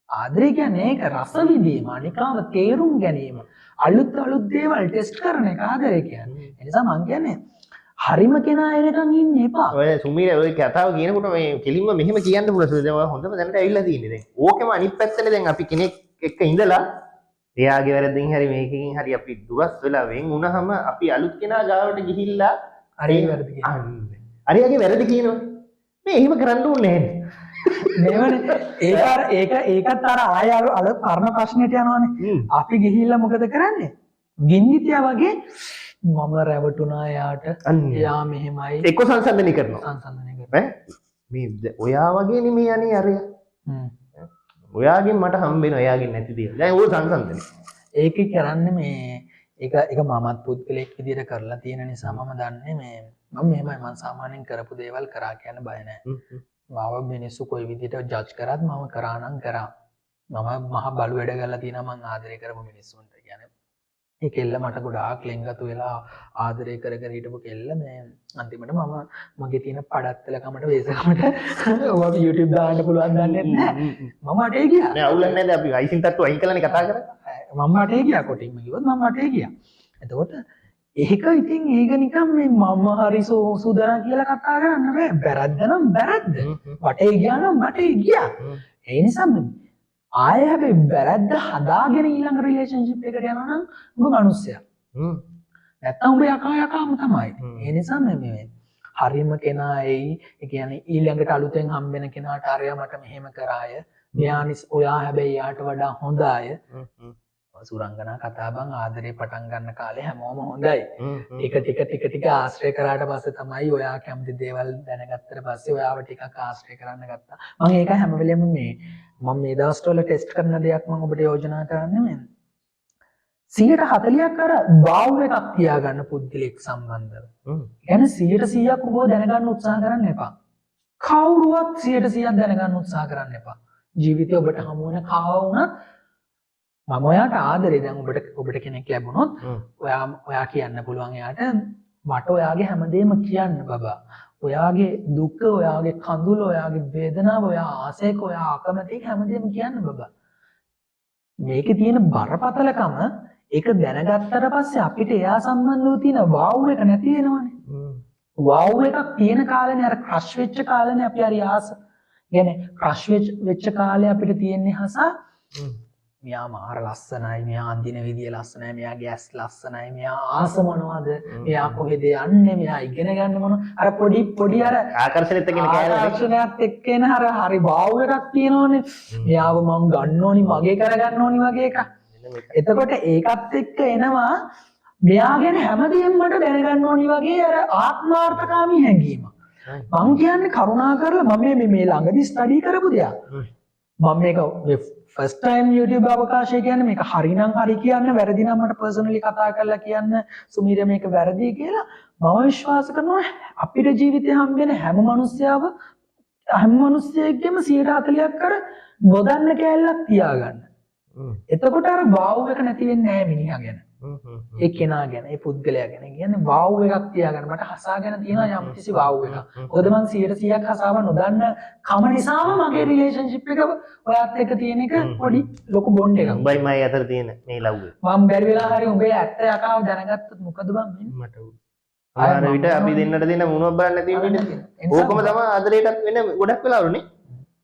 ආදරය කියන්නේ ඒක රස විඳීම, අනිකාව තේරුම් ගැනීම. අලුත් දේවල් ටෙස්ට් කරන එක ආදරය කියන්නේ. ඒ නිසා මං කියන්නේ හරිම කෙනා එනකන් ඉන්න එපා. ඔය සුමීර ඔය කතාව කියනකොට මේ කෙලින්ම මෙහෙම කියන්න පුළුවන්. දැන් ඔය හොඳම දැනට ඇවිල්ලා තියෙන්නේ දැන්. ඕකෙම අනිත් පැත්තනේ දැන් අපි කෙනෙක් එක්ක ඉඳලා එයාගේ වැරද්දෙන් හරි මේකකින් හරි අපි දුරස් වෙලා වෙන් වුණාම අපි අලුත් කෙනා ගාවට ගිහිල්ලා හරි වැරදි කියනවා. අරයාගේ වැරදි කියනවා. මේ එහෙම කරන්න ඕනේ නැහැ. ඒකත් අර ආය අර පරණ ප්‍රශ්නෙට යනවානේ. අපි ගිහිල්ලා මොකද කරන්නේ? ගින්නිතියා වගේ මම රැවටුණා යාට. එයා මෙහෙමයි. එක්ක සංසන්දනය කරනවා. මේ ඔයා වගේ නෙමෙයි අනේ අරයා. ඔයාගෙන් මට හම්බෙනවා එයාගෙන් නැති දේවල්. දැන් ඕක සංසන්දනය. ඒක කරන්නේ මේ ඒක මමත් පුද්ගලෙක් විදිහට කරලා තියෙන නිසා මම දන්නේ මේ මම මෙහෙමයි මම සාමාන්‍යයෙන් කරපු දේවල් කරා කියන්න බය නැහැ. මාව මිනිස්සු කොයි විදිහට ජජ් කරත් මම කරා නම් කරා. මම මහ බලු වැඩ කරලා තියෙනවා මම ආදරය කරපු මිනිස්සුන්ට කියන්නේ. ඒ කෙල්ල මට ගොඩාක් ලෙන්ගතු වෙලා ආදරය කර කර හිටපු කෙල්ල මේ අන්තිමට මම මගේ තියෙන පඩත්තලකමට වේසකමට ඔයාව YouTube දාන්න පුළුවන් දන්නේ නැහැ. මම අටේ ගියා. නෑ අවුලක් නෑ අපි අයිසින් තට්ටු අයින් කළානේ කතා කරා. මම අටේ ගියා කොටින්ම කිව්වොත් මම අටේ ගියා. එතකොට ඒක ඉතින් ඒක නිකන් මේ මම හරි සුදරා කියලා කතා කරන්න බෑ. වැරද්ද නම් වැරද්ද. වටේ ගියා නම් වටේ ගියා. ඒ නිසා ආයෙ හැබැයි වැරද්ද හදාගෙන ඊළඟ රිලේෂන්ෂිප් එකට යනවා නම් උඹ මිනිස්සයා. නැත්තම් උඹ යකාම තමයි. ඒ නිසා මේ හරිම කෙනා එයි. ඒ කියන්නේ ඊළඟට අලුතෙන් හම්බෙන කෙනාට අරයා මට මෙහෙම කරාය. මෙයානිස් ඔයා හැබැයි යාට වඩා හොඳ අය. සුරංගනා කතා බං ආදරේ පටන් ගන්න කාලේ හැමෝම හොඳයි. ටික ආශ්‍රය කරාට පස්සේ තමයි ඔයා කැමති දේවල් දැනගත්තට පස්සේ ඔයාව ටිකක් ආශ්‍රය කරන්න ගත්තා. මම ඒක හැම වෙලෙම මම මේ දවස්වල ටෙස්ට් කරන දෙයක් මම ඔබට යෝජනා කරන්නේ මේ 140ක් අර වාව් එකක් තියාගන්න පුද්ගලෙක් සම්බන්ධව. يعني 100%ක් ඔබ දැනගන්න උත්සාහ කරන්න එපා. කවුරුවත් 100%ක් දැනගන්න උත්සාහ කරන්න එපා. ජීවිතේ ඔබට හමු වෙන කාව වුණත් මම ඔයාට ආදරේ දැන් ඔබට කෙනෙක් ලැබුණොත් ඔයා කියන්න පුළුවන් එයාට මට ඔයාගේ හැමදේම කියන්න බබා. ඔයාගේ දුක, ඔයාගේ කඳුල, ඔයාගේ වේදනාව, ඔයා ආසේක, ඔයා අකමැතික හැමදේම කියන්න බබා. මේකේ තියෙන බරපතලකම ඒක දැනගත්තට පස්සේ අපිට එයා සම්බන්ධව තියෙන වාව් එක නැති වෙනවනේ. වාව් එකක් තියෙන කාලේනේ අර ක්‍රෂ් වෙච්ච කාලේනේ අපි හරි ආස. يعني ක්‍රෂ් වෙච්ච කාලේ අපිට තියෙන්නේ හසා මෙයා මාර ලස්සනයි, මෙයා අඳින විදිය ලස්සනයි, මෙයාගේ ඇස් ලස්සනයි, මෙයා ආස මොනවද, මෙයා කොහෙද යන්නේ, මෙයා ඉගෙන ගන්න මොනවද, අර පොඩි අර ආකර්ෂණෙත් එක්කන ආකර්ෂණයත් එක්ක එන හරි වාව් එකක් තියෙනවනේ. මෙයාව මං ගන්න ඕනි, මගේ කරගන්න ඕනි වගේ එකක්. එතකොට ඒකත් එක්ක එනවා මෙයා ගැන හැමදේම මට දැනගන්න ඕනි වගේ අර ආත්මාර්ථකාමී හැඟීම. මං කියන්නේ කරුණා කරලා මම මේ ළඟදී ස්ටඩි කරපු දෙයක්. මම මේක ෆස්ට් ටයිම් YouTube අවකාශය කියන්නේ මේක හරිනම් හරි කියන්න, වැරදි නම් මට පර්සනලි කතා කරලා කියන්න සුමීර මේක වැරදි කියලා. මම විශ්වාස කරනවා අපිට ජීවිතේ හම්බෙන හැම මිනිස්සෙක්ගෙම 140ක් කර නොදන්න කෑල්ලක් තියාගන්න. එතකොට අර වාව් එක නැති වෙන්නේ නැහැ මිනිහා ගැන. ඒ කෙනා ගැන ඒ පුද්ගලයා ගැන කියන්නේ වාව් එකක් තියාගන්න මට හසාගෙන තියෙනවා යම් කිසි වාව් එකක්. මොකද මං 100%ක් හසාව නොදන්න කම නිසාම මගේ රිලේෂන්ෂිප් එක ඔයාත් එක්ක තියෙන එක පොඩි ලොකු බොන්ඩ් එකක්. උඹයි මයි අතර තියෙන මේ ලව් එක. මම බැරි වෙලා හරි උඹේ ඇත්ත යකාව දැනගත්තොත් මොකද බං වෙන්නේ? මට ආර විට අපි දෙන්නට දෙන මොනවද බලන්න නැති වෙන්නේ. ඕකම තමයි ආදරයටත් වෙන ගොඩක් වෙලාවරුනේ.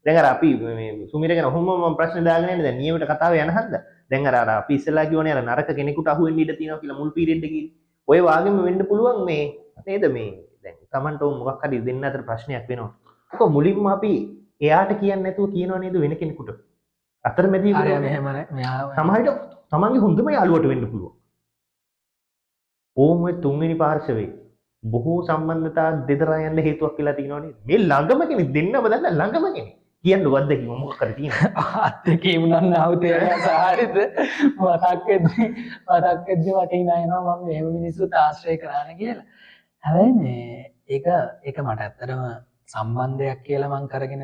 දැන් අර අපි මේ සුමිර ගැන ඔහොම මම ප්‍රශ්න දාගෙන ඉන්නේ දැන් නියමට කතාව යන හන්ද. දැන් අර අපි ඉස්සෙල්ලා කියවනේ අර නරක කෙනෙකුට අහු වෙන්න ඉඩ තියෙනවා කියලා මුල් පීරියඩ් එකේ. ඔය වාගෙම වෙන්න පුළුවන් මේ නේද මේ දැන් Tamanට මොකක් හරි දෙන්න අතර ප්‍රශ්නයක් වෙනවා. ඒක මුලින්ම අපි එයාට කියන්නේ නැතුව කියනවා නේද වෙන කෙනෙකුට. අතරමැදි හරි මෙහෙම මෙයා සමහරවිට තමන්ගේ හොඳම යාළුවට වෙන්න පුළුවන්. ඕම තුන්වෙනි පාර්ශවයේ බොහෝ සම්බන්ධතා දෙදරා යන්න හේතුවක් කියලා තියෙනවා නේද? මේ ළඟම කෙනෙක් දෙන්නම දන්න ළඟම කෙනෙක්. කියන්න වද්දකින් මොකක් කර තියෙනවා. අත්තේ උනන්න આવතේ සාරිද මතක් වෙද්දි මට ඉනනවා මම මේ මිනිස්සුත් ආශ්‍රය කරාන කියලා. හැබැයි මේ ඒක මට ඇත්තටම සම්බන්ධයක් කියලා මං කරගෙන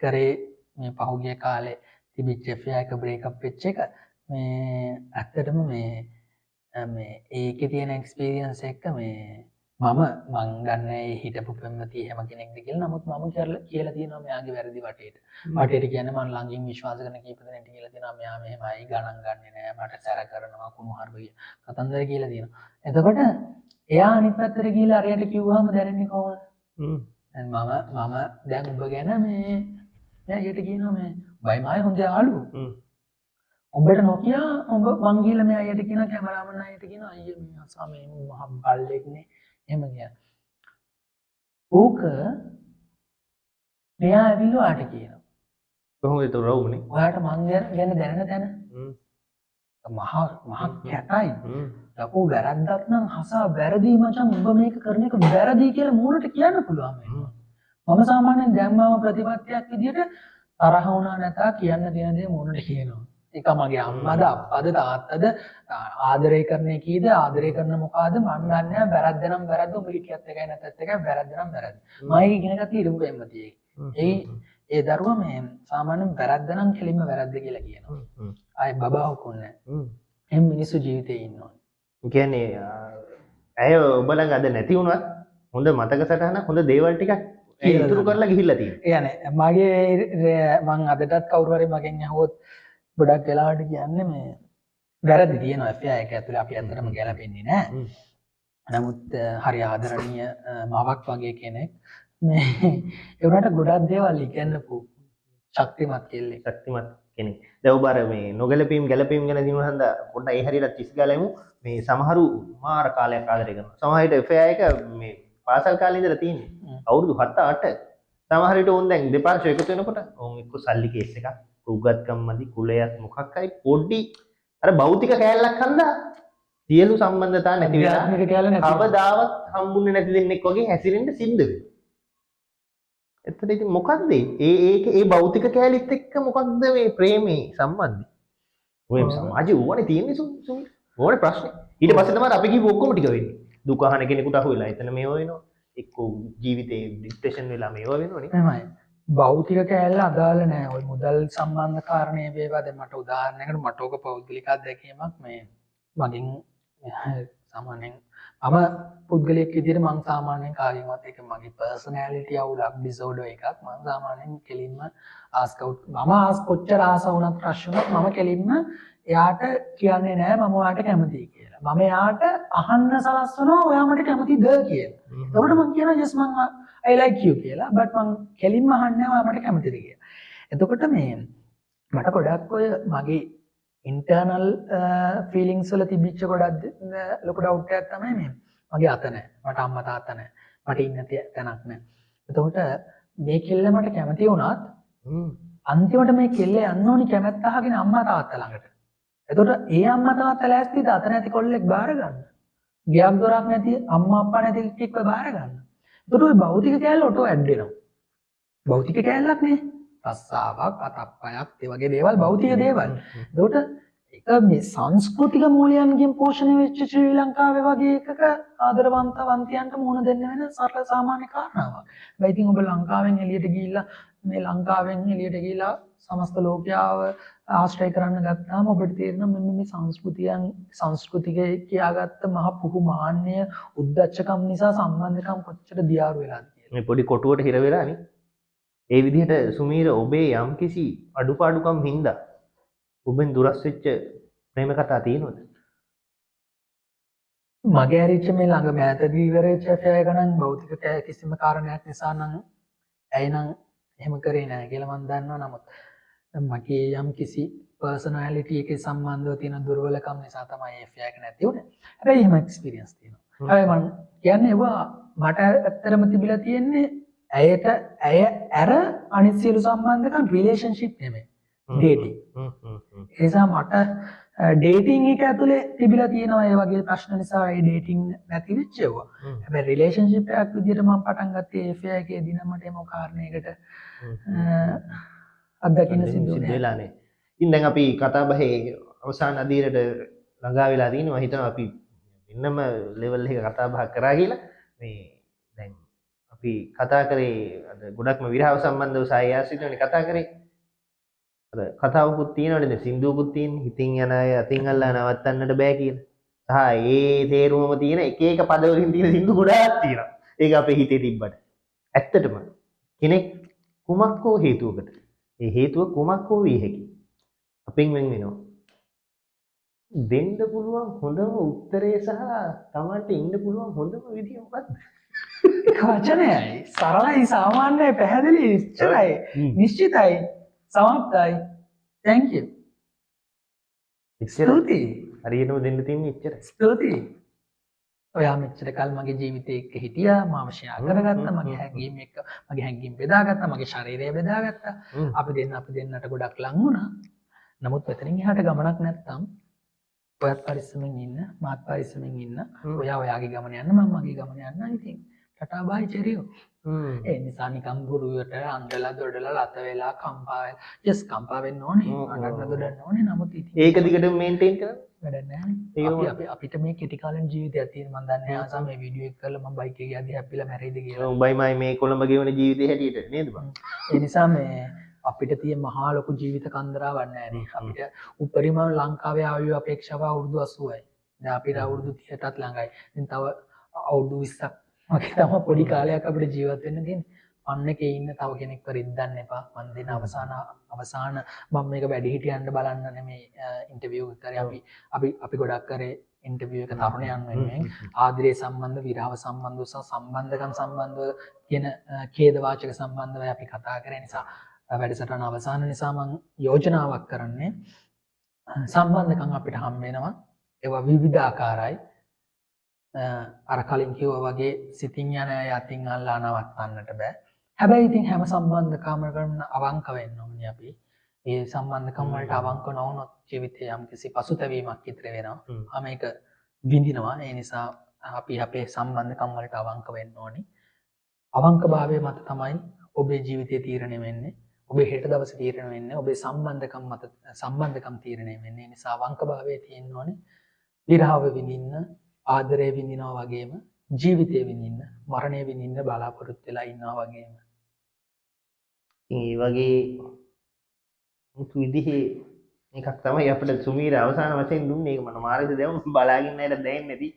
කරේ මේ පහුගිය කාලේ තිබිච්ච FA එක බ්‍රේක් අප් වෙච්ච එක මේ ඇත්තටම මේ ඒකේ තියෙන එක්ස්පීරියන්ස් එක මේ මං දන්නේ හිටපු පෙම්වතිය හැම කෙනෙක්ද කියලා. නමුත් මම කියලා තියෙනවා මෙයාගේ වැරදි වටේට. වටේට කියන්නේ මම ළඟින් විශ්වාස කරන කීප දෙනෙක්ට කියලා තියෙනවා මෙයා මෙහෙමයි ගණන් ගන්නෙ නෑ මට සැර කරනවා කුණු හර්බිය කතන්දර කියලා තියෙනවා. එතකොට එයා අනිත් පැත්තට ගිහලා අරයට කිව්වම දැනෙන්නේ කොහොමද? දැන් මම දැන් උඹ ගැන මේ යට කියනවා මේ බයි මායි හොඳ යාළුවෝ. උඹට නොකිය උඹ මං ගිහලා මේ අයියට කියන කැමරාමන් අයියට කියන අයියා මේ අසා මේ මහ බල්ලෙක්නේ එහෙම කියන. ඕක මෙයා ඇවිල්ලා ආට කියනවා. කොහොමද ඒක රවුමනේ? ඔයාට මං ගැන දැනන තැන. මහ කැතයි. ලකෝ වැරද්දක් නම් හසා වැරදි මචං උඹ මේක කරන එක වැරදි කියලා මූණට කියන්න පුළුවන් වෙනවා. මම සාමාන්‍යයෙන් දැම්මම ප්‍රතිපත්තියක් විදියට තරහ වුණා නැතා කියන්න තියෙන දේ මූණට කියනවා. ඒක මගේ අම්මාද අප්පාද තාත්තද ආදරය කරන්නේ කීද ආදරය කරන මොකಾದ මන් දන්නේ නැහැ වැරද්ද නම් වැරද්ද උඹ කියක් එකයි නැත්ත් එකයි වැරද්ද නම් වැරද්ද. මම ඉගෙන ගත්ත ඉරුම් එම්මතියේ. ඒ දරුවා මේ සාමාන්‍යයෙන් වැරද්ද නම් කෙලින්ම වැරද්ද කියලා කියනවා. ආයේ බබාවකුත් නැහැ. එහෙම මිනිස්සු ජීවිතේ ඉන්නවා. කියන්නේ ඇය ඔබ ළඟ අද නැති වුණත් හොඳ මතක සටහනක් හොඳ දේවල් ටිකක් ඉතුරු කරලා ගිහිල්ලා තියෙනවා. ඒ කියන්නේ මගේ මං අදටත් කවුරු හරි මගෙන් අහුවොත් ගොඩක් වෙලාවට කියන්නේ මේ වැරදි තියෙනවා FA එක ඇතුලේ අපි ඇත්තටම ගැලපෙන්නේ නැහැ. නමුත් හරි ආදරණීය මවක් වගේ කෙනෙක් මේ ඒ වුණාට ගොඩක් දේවල් ඉගෙනපු ශක්තිමත් කෙල්ලෙක්. ශක්තිමත් කෙනෙක්. දැන් ඔබ අර මේ නොගැලපීම් ගැලපීම් ගැන දිනුන හන්ද පොඩ්ඩක් ඒ හරියට තිස් ගාලෙමු. මේ සමහරු මාර කාලයක් ආදරය කරනවා. සමහර විට FA එක මේ පාසල් කාලේ ඉඳලා තියෙන්නේ. අවුරුදු 7-8. සමහර විට ඕන් දැන් දෙපාර්ශ්ව එකතු වෙනකොට ඕන් එක්ක සල්ලි කේස් එකක් උගත්කම් මදි කුලයක් මොකක් හරි පොඩි අර භෞතික කෑල්ලක් හන්දා සියලු සම්බන්ධතා නැති වෙලා කවදාවත් හම්බුනේ නැති දෙන්නෙක් වගේ හැසිරෙන්න සිද්ධ වෙනවා. එතන ඉතින් මොකද්ද ඒ භෞතික කෑලිත් එක්ක මොකක්ද මේ ප්‍රේමේ සම්බන්ධය? ඔය සමාජයේ ඕනේ තියෙන්නේ ඕනේ ප්‍රශ්නේ. ඊට පස්සේ තමයි අපි කිව්ව ඔක්කොම ටික වෙන්නේ. දුක අහන කෙනෙකුට අහු වෙලා එතන මේව වෙනවා. එක්ක ජීවිතේ ડિප්‍රෙෂන් වෙලා මේව වෙනවනේ. එහෙමයි. භෞතික කෑල්ල අදාළ නැහැ. ওই මුදල් සම්බන්ධ කාරණේ වේවා දැන් මට උදාහරණයකට මට ඕක පෞද්ගලික අත්දැකීමක් මේ මගින් සාමාන්‍යයෙන් මම පුද්ගලයෙක් විදිහට මම සාමාන්‍යයෙන් කාගෙන්වත් ඒක මගේ පර්සනැලිටි අවුලක් ඩිසෝඩර් එකක් මම සාමාන්‍යයෙන් කෙලින්ම ආස්කවුට් මම කොච්චර ආස වුණත් ප්‍රශ්න මම කෙලින්ම එයාට කියන්නේ නැහැ මම ඔයාට කැමතියි කියලා. මම එයාට අහන්න සලස්වනවා ඔයා මට කැමතිද කියලා. එතකොට මම කියනවා yes මම I like you කියලා. but මම කෙලින්ම අහන්නේ ඔයා මට කැමතිද කියලා. එතකොට මේ මට ගොඩක් ඔය මගේ ඉන්ටර්නල් ෆීලිංග්ස් වල තිබිච්ච ගොඩක් ලොකු ඩවුට් එකක් තමයි මේ මගේ අත නැහැ. මට අම්මා තාත්තා නැහැ. මට ඉන්න තැනක් නැහැ. එතකොට මේ කෙල්ල මට කැමති වුණත් අන්තිමට මේ කෙල්ල යන්න ඕනි කැමැත්ත අහගෙන අම්මා තාත්තා ළඟට. එතකොට ඒ අම්මා තාත්තා ලෑස්තිද අත නැති කොල්ලෙක් බාර ගන්න. ගියක් දොරක් නැති අම්මා අප්පා නැති කෙනෙක්ව බාර ගන්න. එතකොට ওই භෞතික කැලල ඔටෝ ඇඩ් වෙනවා. භෞතික කැලලක් නේ. රස්සාවක් අතප්පයක් ඒ වගේ දේවල් භෞතික දේවල්. එතකොට ඒක මේ සංස්කෘතික මූලයන්ගෙන් පෝෂණය වෙච්ච ශ්‍රී ලංකාවේ වගේ එකක ආදරවන්තයන්ට මුහුණ දෙන්න වෙන සරල සාමාන්‍ය කාරණාවක්. හැබැයි ඉතින් ඔබ ලංකාවෙන් එළියට ගිහිල්ලා මේ ලංකාවෙන් එළියට ගිහිල්ලා සමස්ත ලෝකයාව ආශ්‍රය කරන්න ගත්තාම ඔබට තේරෙනවා මෙන්න මේ සංස්කෘතිකයේ කියාගත්ත මහ පුහු මාන්නය උද්දච්චකම් නිසා සම්බන්ධකම් කොච්චර දියාරු වෙලාද කියලා. මේ පොඩි කොටුවට හිර වෙලානේ. ඒ විදිහට සුමීර ඔබේ යම්කිසි අඩුපාඩුකම් හින්දා ඔබෙන් දුරස් වෙච්ච ප්‍රේම කතා තියෙනවද? මගේ ඇරිච්ච මේ ළඟ මෑතදී ඉවරෙච්ච affair එක නම් භෞතික කිසිම කාරණයක් නිසා නම් ඇයි නම් එහෙම කරේ නැහැ කියලා මම දන්නවා. නමුත් මගේ යම් කිසි පර්සනැලිටි එකේ සම්බන්ධව තියෙන දුර්වලකම් නිසා තමයි affair එක නැති වුනේ. හැබැයි එහෙම එක්ස්පීරියන්ස් තියෙනවා. හැබැයි මම කියන්නේ ඒවා මට ඇත්තටම තිබිලා තියෙන්නේ ඇය ඇර අනිත් සියලු සම්බන්ධකම් රිලේෂන්ෂිප් නෙමෙයි. ඩේටිං. ඒ නිසා මට ඩේටිං එක ඇතුලේ තිබිලා තියෙනවා ඒ වගේ ප්‍රශ්න නිසා ඒ ඩේටිං නැති වෙච්ච ඒවා. හැබැයි රිලේෂන්ෂිප් එකක් විදිහට මම පටන් ගත්තේ affair එකේදී නම් මට එම කාරණයකට අත්දකින්න සිද්ධ වෙලානේ. ඉතින් දැන් අපි කතා බහේ අවසාන අදියරට ළඟා වෙලා තිනවා. හිතනවා අපි වෙනම ලෙවල් එක කතා බහ කරා කියලා. මේ දැන් අපි කතා කරේ අද ගොඩක්ම විරහව සම්බන්ධව සායාසිතවනේ කතා කරේ. අර කතාවකුත් තියෙනවනේ දැන් සින්දුවකුත් තියෙන්නේ. හිතින් යන අය අතින් අල්ලා නවත්තන්නට බෑ කියලා. සහ ඒ තේරුමම තියෙන එක එක පදවලින් තියෙන සින්දු ගොඩාක් තියෙනවා. ඒක අපේ හිතේ තිබ්බට. ඇත්තටම කෙනෙක් කුමක් හෝ හේතුවකට ඒ හේතුව කුමක් හෝ විය හැකියි. අපෙන් වෙන් වෙනවා. දෙන්න පුළුවන් හොඳම උත්තරය සහ Tamanට ඉන්න පුළුවන් හොඳම විදිය මොකක්ද? ඒක වචනයයි. සරලයි සාමාන්‍යයි පැහැදිලි ඉච්චරයි. නිශ්චිතයි. සමත්යි. thank you. ස්තුතියි. හරියටම දෙන්න තියෙන්නේ එච්චරයි. ස්තුතියි. ඔයා මෙච්චර කල් මගේ ජීවිතේ එක්ක හිටියා. මම ෂෙයා කරගත්තා. මගේ හැඟීම් බෙදාගත්තා. මගේ ශරීරය බෙදාගත්තා. අපි දෙන්නට ගොඩක් ලං වුණා. නමුත් මෙතනින් එහාට ගමනක් නැත්තම් ඔයත් පරිස්සමෙන් ඉන්න, මාත් පරිස්සමෙන් ඉන්න. ඔයා ඔයාගේ ගමන යන්න, මම මගේ ගමන යන්න. ඉතින් ටටා බයි චෙරියෝ. ඒ නිසා නිකම් බුරුවට අඬලා දොඩලා ලත වෙලා කම්පා වෙන්න ඕනේ. අඬන්න දොඩන්න ඕනේ. නමුත් ඉතින් ඒක දිගටම මේන්ටේන් කරන්න වැඩක් නැහැ. අපිට මේ කෙටි කාලෙන් ජීවිතයක් තියෙන මම දන්නේ නැහැ. ආසම මේ වීඩියෝ එක කරලා මම බයික් එකේ යද්දි හැප්පිලා මැරෙයිද කියලා. උඹයිමයි මේ කොළඹ ගෙවන ජීවිතේ හැටියට නේද බං? ඒ නිසා මේ අපිට තියෙන මහා ලොකු ජීවිත කන්දරාවක් නැහැ නේ. අපිට උපරිම ලංකාවේ ආයු අපේක්ෂාව අවුරුදු 80යි. දැන් අපිට අවුරුදු 30ටත් ළඟයි. ඉතින් තව අවුරුදු 20ක් වගේ තමයි පොඩි කාලයක් අපිට ජීවත් වෙන්න තියෙන්නේ. අන්න එකේ ඉන්න තව කෙනෙක්ව රිද්දන්න එපා. මම දෙන අවසාන මම මේක වැඩි හිටියන්න බලන්න නෙමෙයි ඉන්ටර්වියු එක කරේ. අපි ගොඩක් කරේ ඉන්ටර්වියු එක තරුණයන් වෙනුවෙන් ආදරේ සම්බන්ධ, විරහව සම්බන්ධව සහ සම්බන්ධකම් සම්බන්ධව කියන ඛේදවාචක සම්බන්ධව අපි කතා කරේ. නිසා වැඩසටහන අවසාන නිසා මම යෝජනාවක් කරන්නේ සම්බන්ධකම් අපිට හම් වෙනවා. ඒවා විවිධාකාරයි. අර කලින් කිව්වා වගේ සිතින් යන අය අතින් අල්ලා නවත්තන්නට බෑ. හැබැයි ඉතින් හැම සම්බන්ධකමකටම අවංක වෙන්න ඕනේ අපි. ඒ සම්බන්ධකම් වලට අවංක නොවුනොත් ජීවිතේ යම්කිසි පසුතැවීමක් ඉතිරි වෙනවා. මේක විඳිනවා. ඒ නිසා අපි අපේ සම්බන්ධකම් වලට අවංක වෙන්න ඕනේ. අවංකභාවය මත තමයි ඔබේ ජීවිතේ තීරණය වෙන්නේ. ඔබේ හෙට දවසේ තීරණය වෙන්නේ. ඔබේ සම්බන්ධකම් තීරණය වෙන්නේ. ඒ නිසා අවංකභාවය තියෙන්න ඕනේ. විරහව විඳින්න, ආදරය විඳිනවා වගේම ජීවිතය විඳින්න, මරණය විඳින්න බලාපොරොත්තු වෙලා ඉන්නවා වගේම. ඒ වගේ විදිහේ එකක් තමයි අපිට සුමීර අවසාන වශයෙන් දුන්නේ. ඒක මම මාරේද දැන් බලාගෙන ඉන්නට දැනෙන්නේ නැති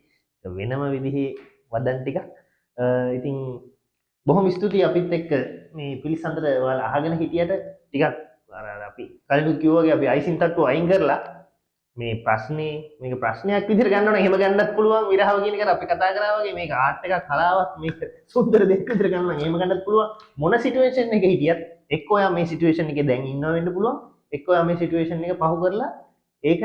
වෙනම විදිහේ වදන් ටිකක්. ඉතින් බොහොම ස්තුතියි අපිත් එක්ක මේ පිළිසඳර ඔයාලා අහගෙන හිටියට. ටිකක් අර අපි කලින් කිව්වා වගේ අපි අයිසින් තට්ටුව අයින් කරලා මේ ප්‍රශ්නේ මේක ප්‍රශ්නයක් විදිහට ගන්න ඕන. එහෙම ගන්නත් පුළුවන්. විරහව කියන එක අපි කතා කරා වගේ මේක ආර්ට් එකක්, කලාවක්, මේක සුන්දර දෙයක් විදිහට ගන්න නම් එහෙම ගන්නත් පුළුවන්. මොන සිටුේෂන් එකක හිටියත් එක්ක ඔයා මේ සිටුේෂන් එකේ දැන් ඉන්නව වෙන්න පුළුවන්. එක්ක ඔයා මේ සිටුේෂන් එක පහු කරලා ඒක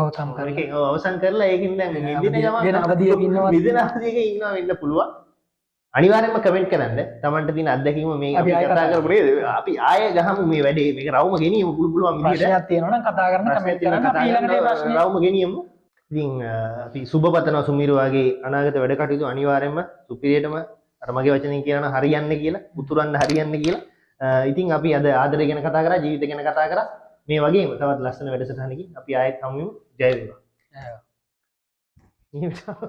අවසන් කරලා ඒකින් දැන් නිදින ගමන් අවදියක ඉන්නවා වෙන්න පුළුවන්. අනිවාර්යෙන්ම කමෙන්ට් කරන්න. Tamanට තියෙන අත්දැකීම මේ අපි කතා කරමු නේද? අපි ආයෙ ගහමු මේ වැඩේ. මේක රවුම ගෙනියමු පුළුවන් විදිහට. ප්‍රශ්නයක් තියෙනවා නම් කතා කරන්න කමෙන්ට් කරන්න. අපි ඊළඟට ඒ ප්‍රශ්නේ රවුම ගෙනියමු. ඉතින් අපි සුබ පතනවා සුමීර වගේ අනාගත වැඩ කටයුතු අනිවාර්යෙන්ම සුපිරියටම අර මගේ වචනෙන් කියනවා හරියන්නේ කියලා, උතුරන්න හරියන්නේ කියලා. ඉතින් අපි අද ආදරය ගැන කතා කරා, ජීවිතය ගැන කතා කරා. මේ වගේම තවත් ලස්සන වැඩසටහනකින් අපි ආයෙත් හමු වෙමු. ජය වේවා. නියමිතාව